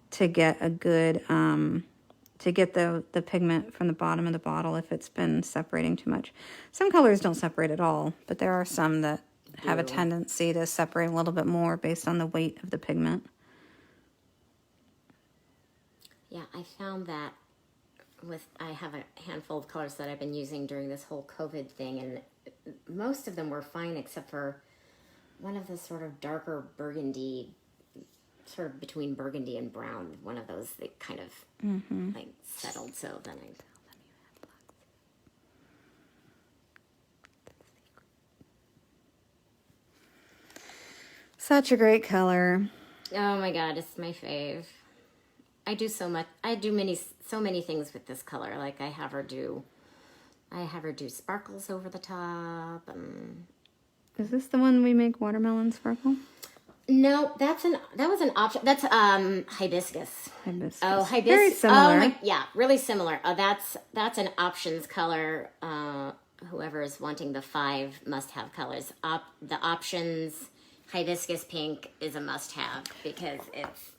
[SPEAKER 2] to get a good, to get the pigment from the bottom of the bottle if it's been separating too much. Some colors don't separate at all, but there are some that have a tendency to separate a little bit more based on the weight of the pigment.
[SPEAKER 1] Yeah, I found that I have a handful of colors that I've been using during this whole COVID thing, and most of them were fine except for one of the sort of darker burgundy, sort of between burgundy and brown, one of those that kind of like settled, so then
[SPEAKER 2] Such a great color.
[SPEAKER 1] oh my god, it's my fave. I do so many things with this color. Like I have her do sparkles over the top.
[SPEAKER 2] Is this the one we make watermelon sparkle?
[SPEAKER 1] No, that was an option. That's hibiscus.
[SPEAKER 2] Hibiscus.
[SPEAKER 1] Oh, hibiscus.
[SPEAKER 2] Very similar.
[SPEAKER 1] Yeah, really similar. That's an options color. Whoever is wanting the 5 must-have colors. The options hibiscus pink is a must-have because it's.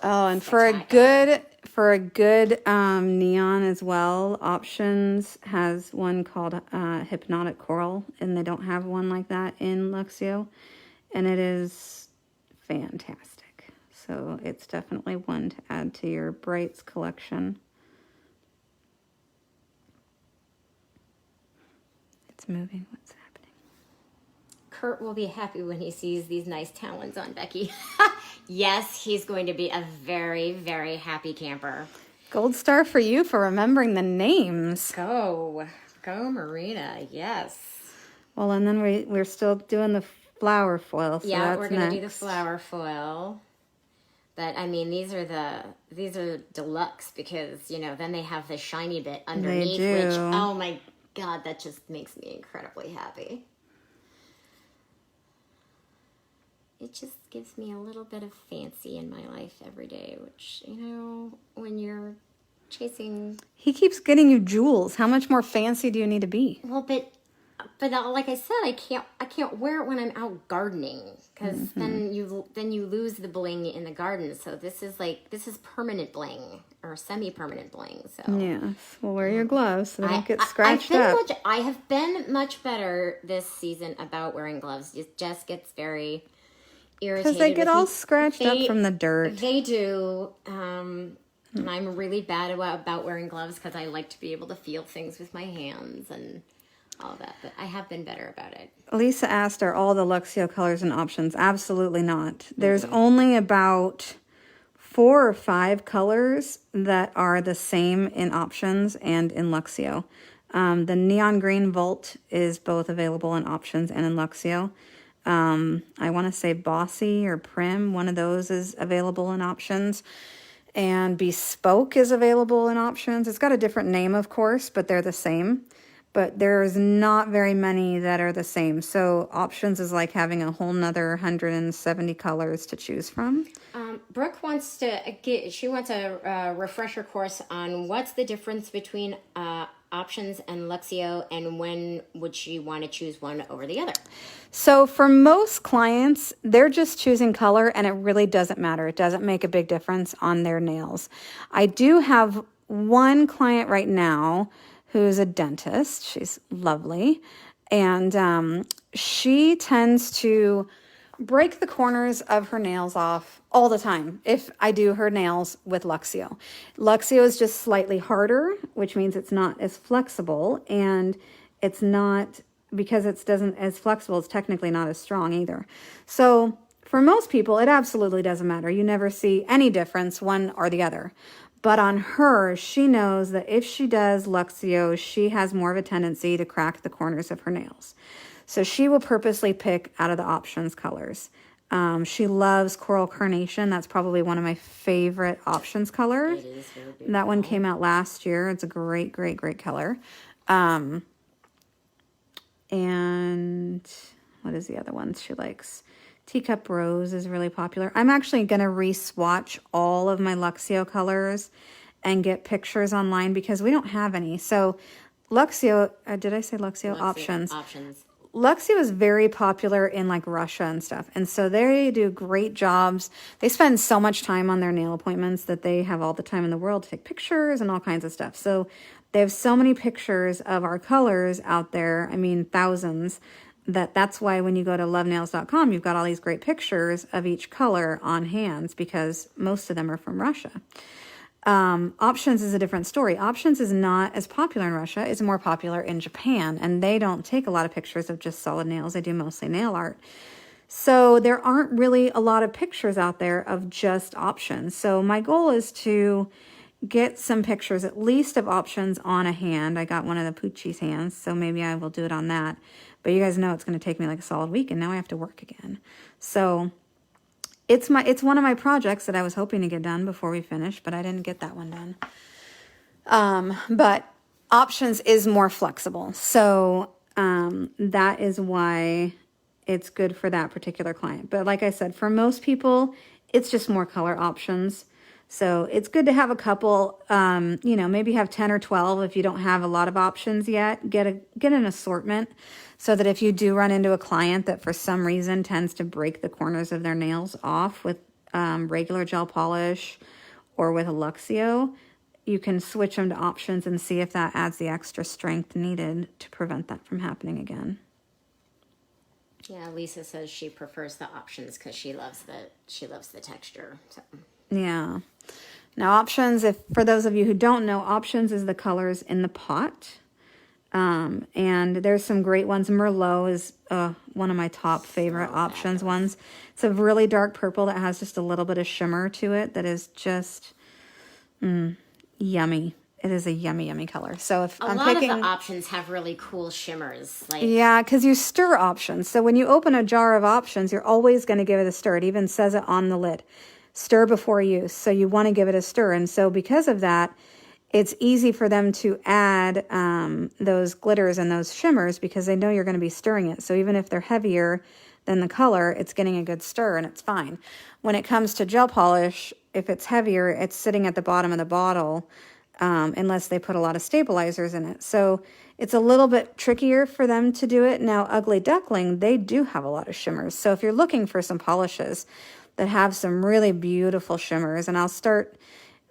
[SPEAKER 2] Oh, and for a good neon as well, Options has one called Hypnotic Coral, and they don't have one like that in Luxio, and it is fantastic. So it's definitely one to add to your Brights collection. It's moving. What's happening?
[SPEAKER 1] Kurt will be happy when he sees these nice talons on Becky. Yes, he's going to be a very, very happy camper.
[SPEAKER 2] Gold star for you for remembering the names.
[SPEAKER 1] Go Marina, yes.
[SPEAKER 2] Well, and then we're still doing the flower foil. So
[SPEAKER 1] yeah, we're going to
[SPEAKER 2] next.
[SPEAKER 1] do the flower foil. But I mean, these are deluxe because, then they have the shiny bit underneath,
[SPEAKER 2] They do.
[SPEAKER 1] Which, oh my God, that just makes me incredibly happy. It just gives me a little bit of fancy in my life every day, which, when you're chasing...
[SPEAKER 2] He keeps getting you jewels. How much more fancy do you need to be?
[SPEAKER 1] Well, but like I said, I can't wear it when I'm out gardening because then you lose the bling in the garden. So this is permanent bling or semi-permanent bling. So
[SPEAKER 2] Yes. Well, wear your gloves so they don't get scratched up.
[SPEAKER 1] I have been much better this season about wearing gloves. It just gets very irritated
[SPEAKER 2] Because they get all
[SPEAKER 1] me.
[SPEAKER 2] scratched up from the dirt.
[SPEAKER 1] They do. And I'm really bad about wearing gloves because I like to be able to feel things with my hands and all that. But I have been better about it.
[SPEAKER 2] Lisa asked, are all the Luxio colors and options? Absolutely not. There's only about 4 or 5 colors that are the same in options and in Luxio. The neon green Volt is both available in options and in Luxio. I want to say Bossy or Prim, one of those is available in options. And Bespoke is available in options. It's got a different name, of course, but they're the same. But there's not very many that are the same. So options is like having a whole nother 170 colors to choose from.
[SPEAKER 1] Brooke wants a refresher course on what's the difference between Options and Luxio, and when would she want to choose one over the other?
[SPEAKER 2] So for most clients, they're just choosing color and it really doesn't matter. It doesn't make a big difference on their nails. I do have one client right now who's a dentist. She's lovely. And she tends to break the corners of her nails off all the time if I do her nails with Luxio. Luxio is just slightly harder, which means it's not as flexible, and it's not, because it doesn't as flexible, it's technically not as strong either. So for most people, it absolutely doesn't matter. You never see any difference one or the other. But on her, she knows that if she does Luxio, she has more of a tendency to crack the corners of her nails. So she will purposely pick out of the options colors. She loves Coral Carnation. That's probably one of my favorite options colors.
[SPEAKER 1] It is very beautiful.
[SPEAKER 2] That one came out last year. It's a great, great, great color. And what is the other ones she likes? Teacup Rose is really popular. I'm actually going to re-swatch all of my Luxio colors and get pictures online because we don't have any. So Luxio, did I say Luxio? Options. Luxio is very popular in like Russia and stuff. And so they do great jobs. They spend so much time on their nail appointments that they have all the time in the world to take pictures and all kinds of stuff. So they have so many pictures of our colors out there. I mean, thousands. That's why when you go to lovenails.com, you've got all these great pictures of each color on hands because most of them are from Russia. Options is a different story. Options is not as popular in Russia. It's more popular in Japan, and they don't take a lot of pictures of just solid nails. They do mostly nail art. So there aren't really a lot of pictures out there of just options. So my goal is to get some pictures, at least of options on a hand. I got one of the Poochie's hands, so maybe I will do it on that. But you guys know it's going to take me like a solid week, and now I have to work again. So it's one of my projects that I was hoping to get done before we finish, but I didn't get that one done. But options is more flexible. So that is why it's good for that particular client. But like I said, for most people, it's just more color options. So it's good to have a couple, maybe have 10 or 12 if you don't have a lot of options yet. Get an assortment so that if you do run into a client that for some reason tends to break the corners of their nails off with regular gel polish or with a Luxio, you can switch them to options and see if that adds the extra strength needed to prevent that from happening again.
[SPEAKER 1] Yeah, Lisa says she prefers the options because she loves the texture. So.
[SPEAKER 2] Yeah. Now options, for those of you who don't know, options is the colors in the pot. And there's some great ones. Merlot is one of my top favorite options ones. It's a really dark purple that has just a little bit of shimmer to it that is just yummy. It is a yummy, yummy color. So if I'm picking,
[SPEAKER 1] a lot of the options have really cool shimmers.
[SPEAKER 2] Yeah, because you stir options. So when you open a jar of options, you're always going to give it a stir. It even says it on the lid. Stir before use. So you want to give it a stir. And so because of that, it's easy for them to add those glitters and those shimmers because they know you're going to be stirring it. So even if they're heavier than the color, it's getting a good stir and it's fine. When it comes to gel polish, if it's heavier, it's sitting at the bottom of the bottle unless they put a lot of stabilizers in it. So it's a little bit trickier for them to do it. Now, Ugly Duckling, they do have a lot of shimmers. So if you're looking for some polishes that have some really beautiful shimmers, and I'll start,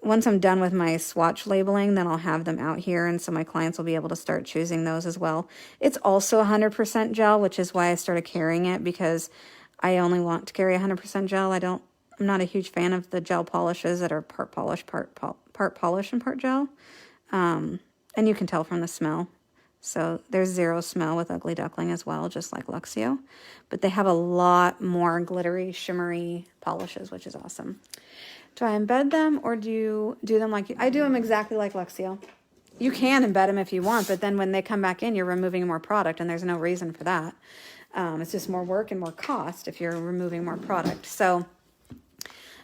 [SPEAKER 2] once I'm done with my swatch labeling, then I'll have them out here, and so my clients will be able to start choosing those as well. It's also 100% gel, which is why I started carrying it, because I only want to carry 100% gel. I'm not a huge fan of the gel polishes that are part polish, part polish, and part gel. And you can tell from the smell. So there's zero smell with Ugly Duckling as well, just like Luxio. But they have a lot more glittery, shimmery polishes, which is awesome. Do I embed them or do you do them like... I do them exactly like Luxio. You can embed them if you want, but then when they come back in, you're removing more product, and there's no reason for that. It's just more work and more cost if you're removing more product. So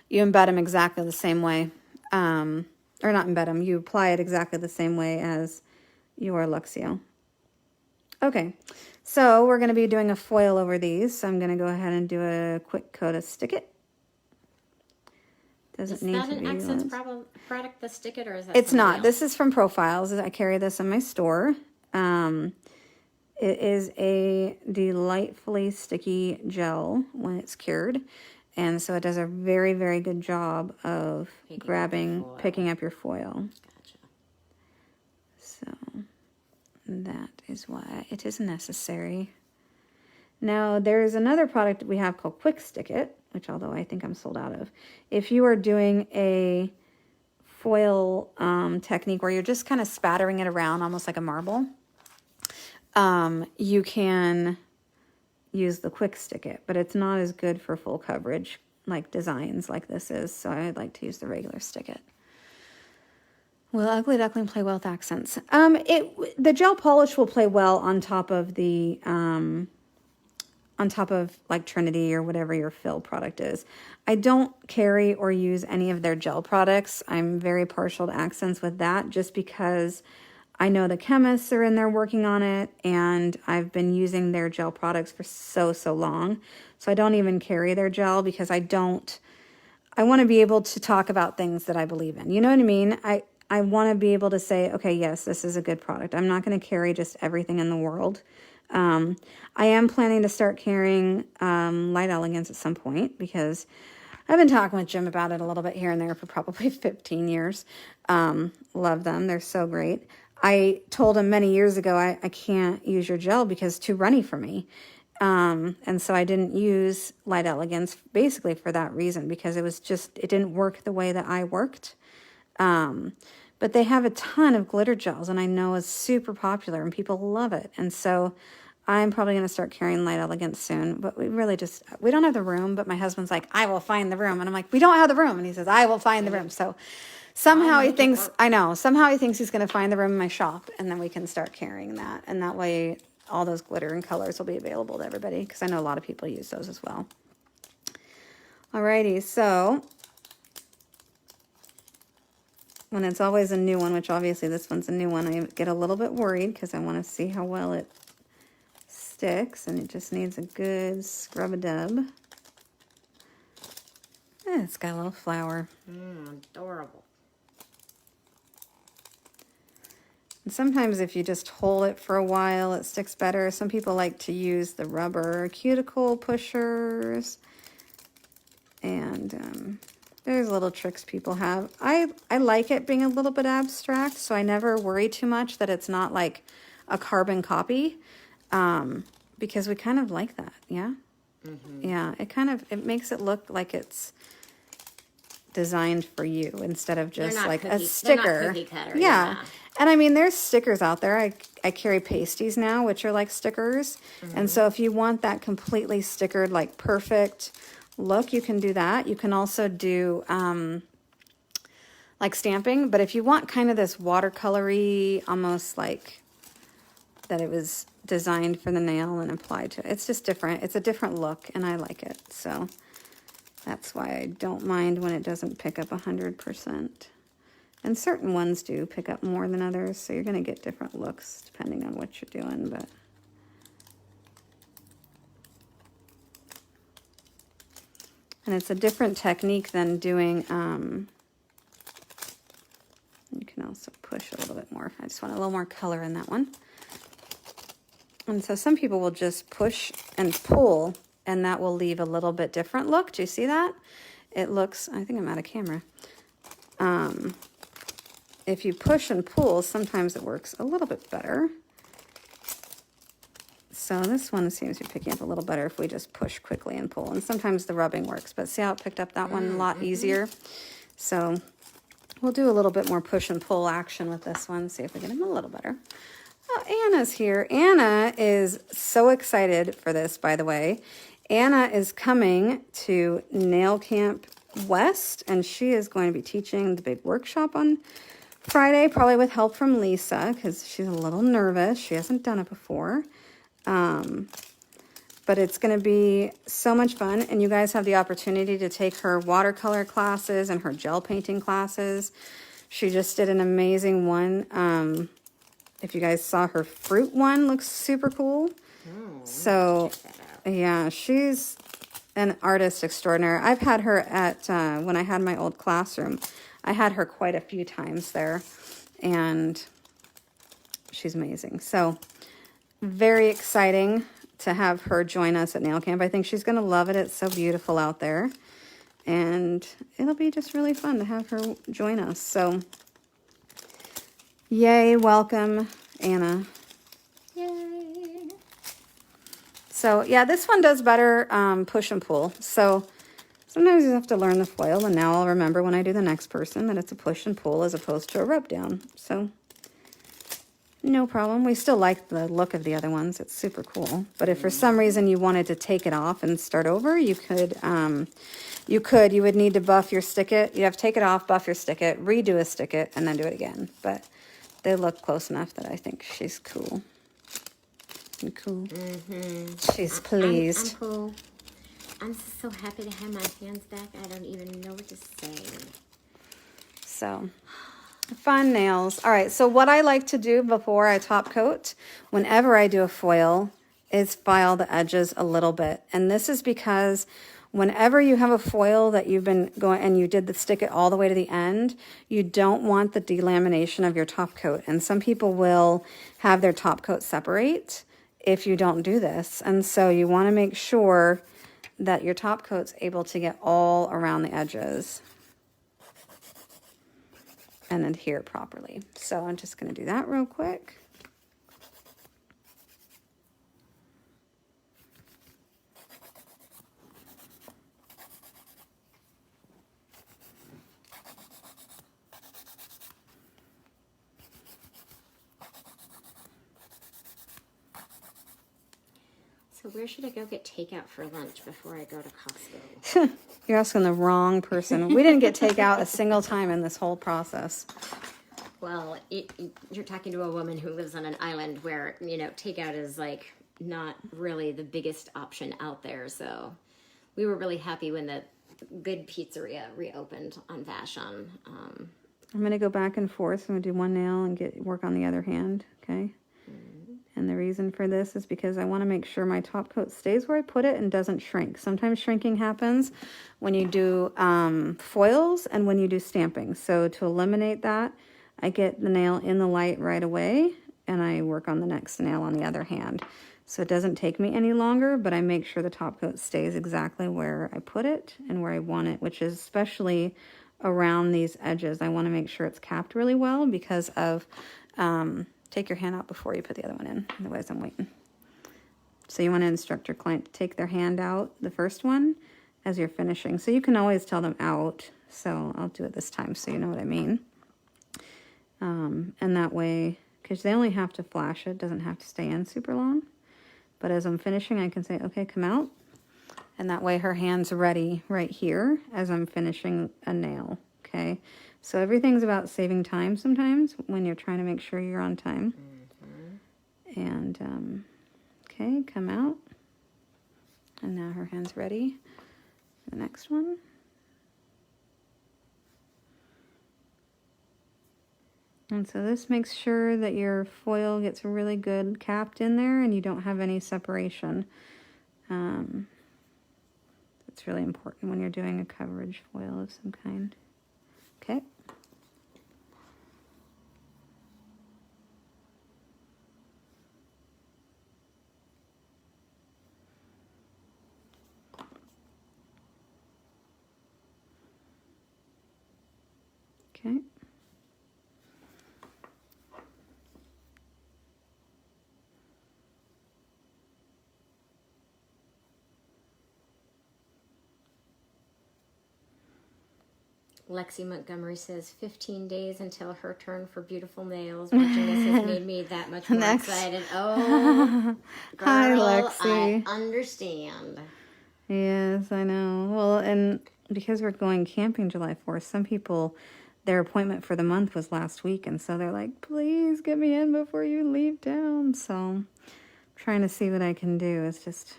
[SPEAKER 2] you embed them exactly the same way. Or not embed them, you apply it exactly the same way as your Luxio. Okay, so we're going to be doing a foil over these. So I'm going to go ahead and do a quick coat of Stick It. Doesn't
[SPEAKER 1] Is
[SPEAKER 2] need
[SPEAKER 1] that
[SPEAKER 2] to
[SPEAKER 1] an
[SPEAKER 2] be
[SPEAKER 1] Accents
[SPEAKER 2] used.
[SPEAKER 1] product, the Stick It, or is that
[SPEAKER 2] It's
[SPEAKER 1] somebody
[SPEAKER 2] not.
[SPEAKER 1] else?
[SPEAKER 2] This is from Profiles. I carry this in my store. It is a delightfully sticky gel when it's cured. And so it does a very, very good job of picking up your foil.
[SPEAKER 1] Gotcha.
[SPEAKER 2] So that is why it is necessary. Now, there's another product we have called Quick Stick It, which although I think I'm sold out of. If you are doing a foil technique where you're just kind of spattering it around almost like a marble, you can use the Quick Stick It, but it's not as good for full coverage like designs like this is, so I'd like to use the regular Stick It. Will Ugly Duckling play well with accents? The gel polish will play well on top of the like Trinity or whatever your fill product is. I don't carry or use any of their gel products. I'm very partial to accents with that just because I know the chemists are in there working on it, and I've been using their gel products for so long. So I don't even carry their gel because I want to be able to talk about things that I believe in. You know what I mean? I want to be able to say, okay, yes, this is a good product. I'm not going to carry just everything in the world. I am planning to start carrying Light Elegance at some point because I've been talking with Jim about it a little bit here and there for probably 15 years. Love them. They're so great. I told him many years ago I can't use your gel because it's too runny for me. And so I didn't use Light Elegance basically for that reason, because it didn't work the way that I worked. But they have a ton of glitter gels, and I know it's super popular and people love it. And so I'm probably going to start carrying Light Elegance soon, but we don't have the room. But my husband's like, I will find the room. And I'm like, we don't have the room. And he says, I will find the room. So somehow he thinks he's going to find the room in my shop, and then we can start carrying that. And that way all those glitter and colors will be available to everybody, because I know a lot of people use those as well. Alrighty, so when it's always a new one, which obviously this one's a new one, I get a little bit worried because I want to see how well it sticks, and it just needs a good scrub-a-dub. It's got a little flower.
[SPEAKER 1] Adorable.
[SPEAKER 2] And sometimes if you just hold it for a while, it sticks better. Some people like to use the rubber cuticle pushers. And there's little tricks people have. I like it being a little bit abstract, so I never worry too much that it's not like a carbon copy, because we kind of like that, yeah? Mm-hmm. Yeah, it makes it look like it's designed for you instead of just like a sticker.
[SPEAKER 1] They're not cookie cutter,
[SPEAKER 2] yeah. And I mean, there's stickers out there. I carry pasties now, which are like stickers. Mm-hmm. And so if you want that completely stickered, like perfect look, you can do that. You can also do like stamping. But if you want kind of this watercolory, almost like that it was designed for the nail and applied to it, it's just different. It's a different look, and I like it. So that's why I don't mind when it doesn't pick up 100%. And certain ones do pick up more than others, so you're going to get different looks depending on what you're doing. But and it's a different technique than doing, you can also push a little bit more. I just want a little more color in that one. And so some people will just push and pull, and that will leave a little bit different look. Do you see that? It looks, I think I'm out of camera. If you push and pull, sometimes it works a little bit better. So this one seems to be picking up a little better if we just push quickly and pull. And sometimes the rubbing works, but see how it picked up that one a lot easier? So we'll do a little bit more push and pull action with this one, see if we get him a little better. Oh, Anna's here. Anna is so excited for this, by the way. Anna is coming to Nail Camp West, and she is going to be teaching the big workshop on Friday, probably with help from Lisa, because she's a little nervous. She hasn't done it before. But it's going to be so much fun, and you guys have the opportunity to take her watercolor classes and her gel painting classes. She just did an amazing one. If you guys saw her fruit one, looks super cool. So yeah, she's an artist extraordinaire. I've had her at, when I had my old classroom, I had her quite a few times there, and she's amazing. So very exciting to have her join us at nail camp. I think she's going to love it. It's so beautiful out there, and it'll be just really fun to have her join us. So yay, welcome, Anna.
[SPEAKER 1] Yay.
[SPEAKER 2] So yeah, this one does better push and pull. So sometimes you have to learn the foil, and now I'll remember when I do the next person that it's a push and pull as opposed to a rub down. So no problem. We still like the look of the other ones. It's super cool. But if for some reason you wanted to take it off and start over, you could. You would need to buff your stick it. You have to take it off, buff your stick it, redo a stick it, and then do it again. But they look close enough that I think she's cool. Cool. She's pleased.
[SPEAKER 1] I'm cool. I'm so happy to have my hands back. I don't even know what to say.
[SPEAKER 2] So, fun nails. All right, so what I like to do before I top coat, whenever I do a foil, is file the edges a little bit. And this is because whenever you have a foil that you've been going and you did the stick it all the way to the end, you don't want the delamination of your top coat. And some people will have their top coat separate if you don't do this. And so you want to make sure that your top coat's able to get all around the edges and adhere properly. So I'm just going to do that real quick.
[SPEAKER 1] So where should I go get takeout for lunch before I go to Costco?
[SPEAKER 2] You're asking the wrong person. We didn't get takeout a single time in this whole process.
[SPEAKER 1] Well, you're talking to a woman who lives on an island where, takeout is like not really the biggest option out there. So we were really happy when the good pizzeria reopened on Vashon.
[SPEAKER 2] I'm going to go back and forth. I'm going to do one nail and work on the other hand, okay? And the reason for this is because I want to make sure my top coat stays where I put it and doesn't shrink. Sometimes shrinking happens when you do foils and when you do stamping. So to eliminate that, I get the nail in the light right away and I work on the next nail on the other hand. So it doesn't take me any longer, but I make sure the top coat stays exactly where I put it and where I want it, which is especially around these edges. I want to make sure it's capped really well because of... take your hand out before you put the other one in. Otherwise, I'm waiting. So you want to instruct your client to take their hand out, the first one, as you're finishing. So you can always tell them out. So I'll do it this time so you know what I mean. And that way, because they only have to flash it, doesn't have to stay in super long. But as I'm finishing, I can say, okay, come out. And that way her hand's ready right here as I'm finishing a nail, okay? So everything's about saving time sometimes when you're trying to make sure you're on time. And, okay, come out. And now her hand's ready. The next one. And so this makes sure that your foil gets really good capped in there and you don't have any separation. It's really important when you're doing a coverage foil of some kind. Okay. Okay.
[SPEAKER 1] Lexi Montgomery says 15 days until her turn for beautiful nails. Watching this has made me that much more excited. Oh, girl,
[SPEAKER 2] hi, Lexi.
[SPEAKER 1] I understand.
[SPEAKER 2] Yes, I know. Well, and because we're going camping July 4th, some people, their appointment for the month was last week, and so they're like, please get me in before you leave town. So I'm trying to see what I can do. It's just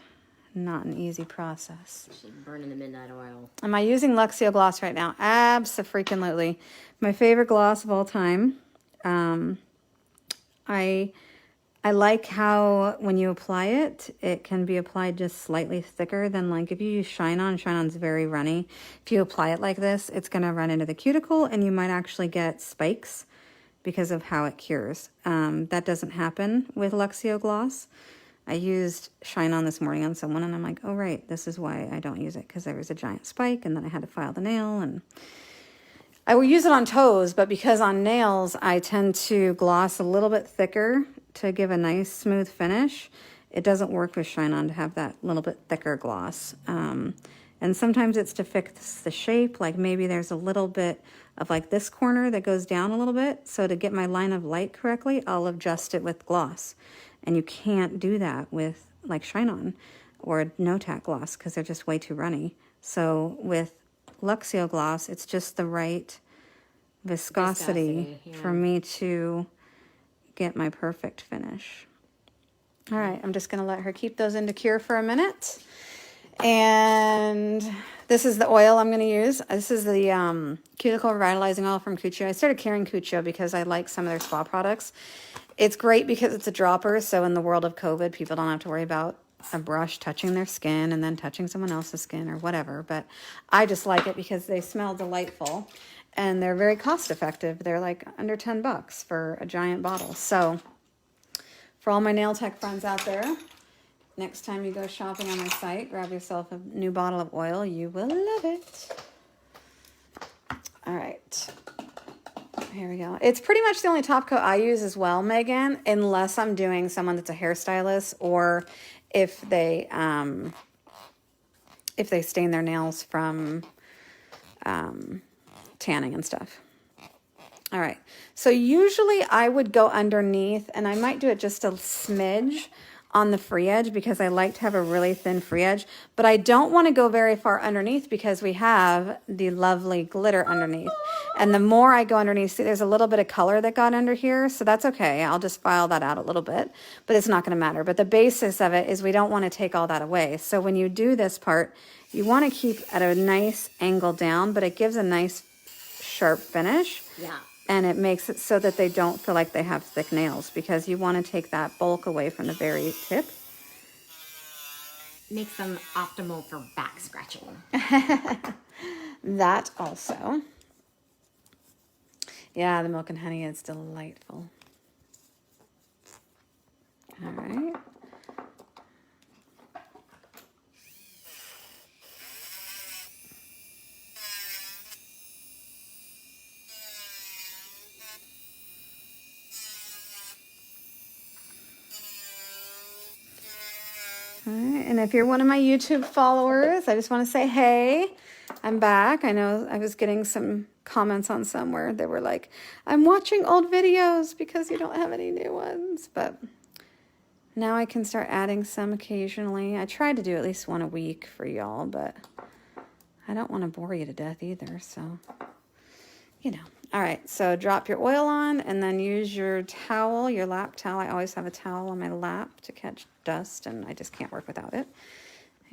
[SPEAKER 2] not an easy process.
[SPEAKER 1] She's burning the midnight oil.
[SPEAKER 2] Am I using Luxio gloss right now? Abso-freaking-lutely. My favorite gloss of all time. I I like how when you apply it, it can be applied just slightly thicker than like if you use Shine-On's very runny. If you apply it like this, it's going to run into the cuticle and you might actually get spikes because of how it cures. That doesn't happen with Luxio Gloss. I used Shine-On this morning on someone and I'm like, oh right, this is why I don't use it, because there was a giant spike and then I had to file the nail. And I will use it on toes, but because on nails I tend to gloss a little bit thicker to give a nice smooth finish, it doesn't work with Shine-On to have that little bit thicker gloss. And sometimes it's to fix the shape, like maybe there's a little bit of like this corner that goes down a little bit. So to get my line of light correctly, I'll adjust it with gloss. And you can't do that with like Shine-On or no tack gloss because they're just way too runny. So with Luxio Gloss, it's just the right viscosity
[SPEAKER 1] yeah.
[SPEAKER 2] for me to get my perfect finish. All right, I'm just gonna let her keep those in to cure for a minute. And this is the oil I'm gonna use. This is the cuticle revitalizing oil from Luxio. I started carrying Luxio because I like some of their spa products. It's great because it's a dropper, so in the world of COVID, people don't have to worry about a brush touching their skin and then touching someone else's skin or whatever. But I just like it because they smell delightful and they're very cost effective. They're like under $10 for a giant bottle. So for all my nail tech friends out there, next time you go shopping on my site, grab yourself a new bottle of oil. You will love it. All right. Here we go. It's pretty much the only top coat I use as well, Megan, unless I'm doing someone that's a hairstylist or if they stain their nails from tanning and stuff. All right. So usually I would go underneath, and I might do it just a smidge on the free edge because I like to have a really thin free edge, but I don't want to go very far underneath because we have the lovely glitter underneath. And the more I go underneath, see there's a little bit of color that got under here, so that's okay. I'll just file that out a little bit, but it's not going to matter. But the basis of it is we don't want to take all that away. So when you do this part, you want to keep at a nice angle down, but it gives a nice sharp finish.
[SPEAKER 1] Yeah.
[SPEAKER 2] And it makes it so that they don't feel like they have thick nails because you want to take that bulk away from the very tip.
[SPEAKER 1] Makes them optimal for back scratching.
[SPEAKER 2] That also. Yeah, the milk and honey is delightful. All right. All right, and if you're one of my YouTube followers, I just want to say, hey, I'm back. I know I was getting some comments on some where they were like, I'm watching old videos because you don't have any new ones. But now I can start adding some occasionally. I try to do at least one a week for y'all, but I don't want to bore you to death either. So, you know. All right, so drop your oil on and then use your towel, your lap towel. I always have a towel on my lap to catch dust, and I just can't work without it.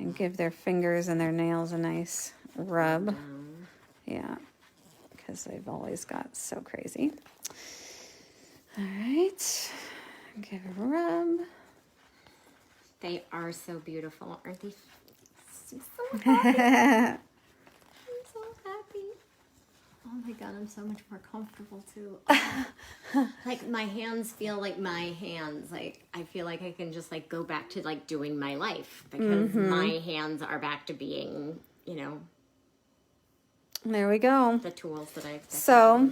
[SPEAKER 2] And give their fingers and their nails a nice rub. Yeah, because they've always got so crazy. All right, give it a rub.
[SPEAKER 1] They are so beautiful, aren't they? I'm so happy. I'm so happy. Oh my God, I'm so much more comfortable too. Like my hands feel like my hands. Like I feel like I can just like go back to like doing my life because my hands are back to being, you know.
[SPEAKER 2] There we go.
[SPEAKER 1] The tools that I've.
[SPEAKER 2] So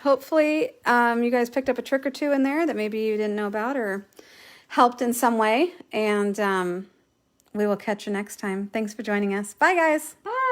[SPEAKER 2] hopefully you guys picked up a trick or two in there that maybe you didn't know about or helped in some way. And we will catch you next time. Thanks for joining us. Bye, guys.
[SPEAKER 1] Bye.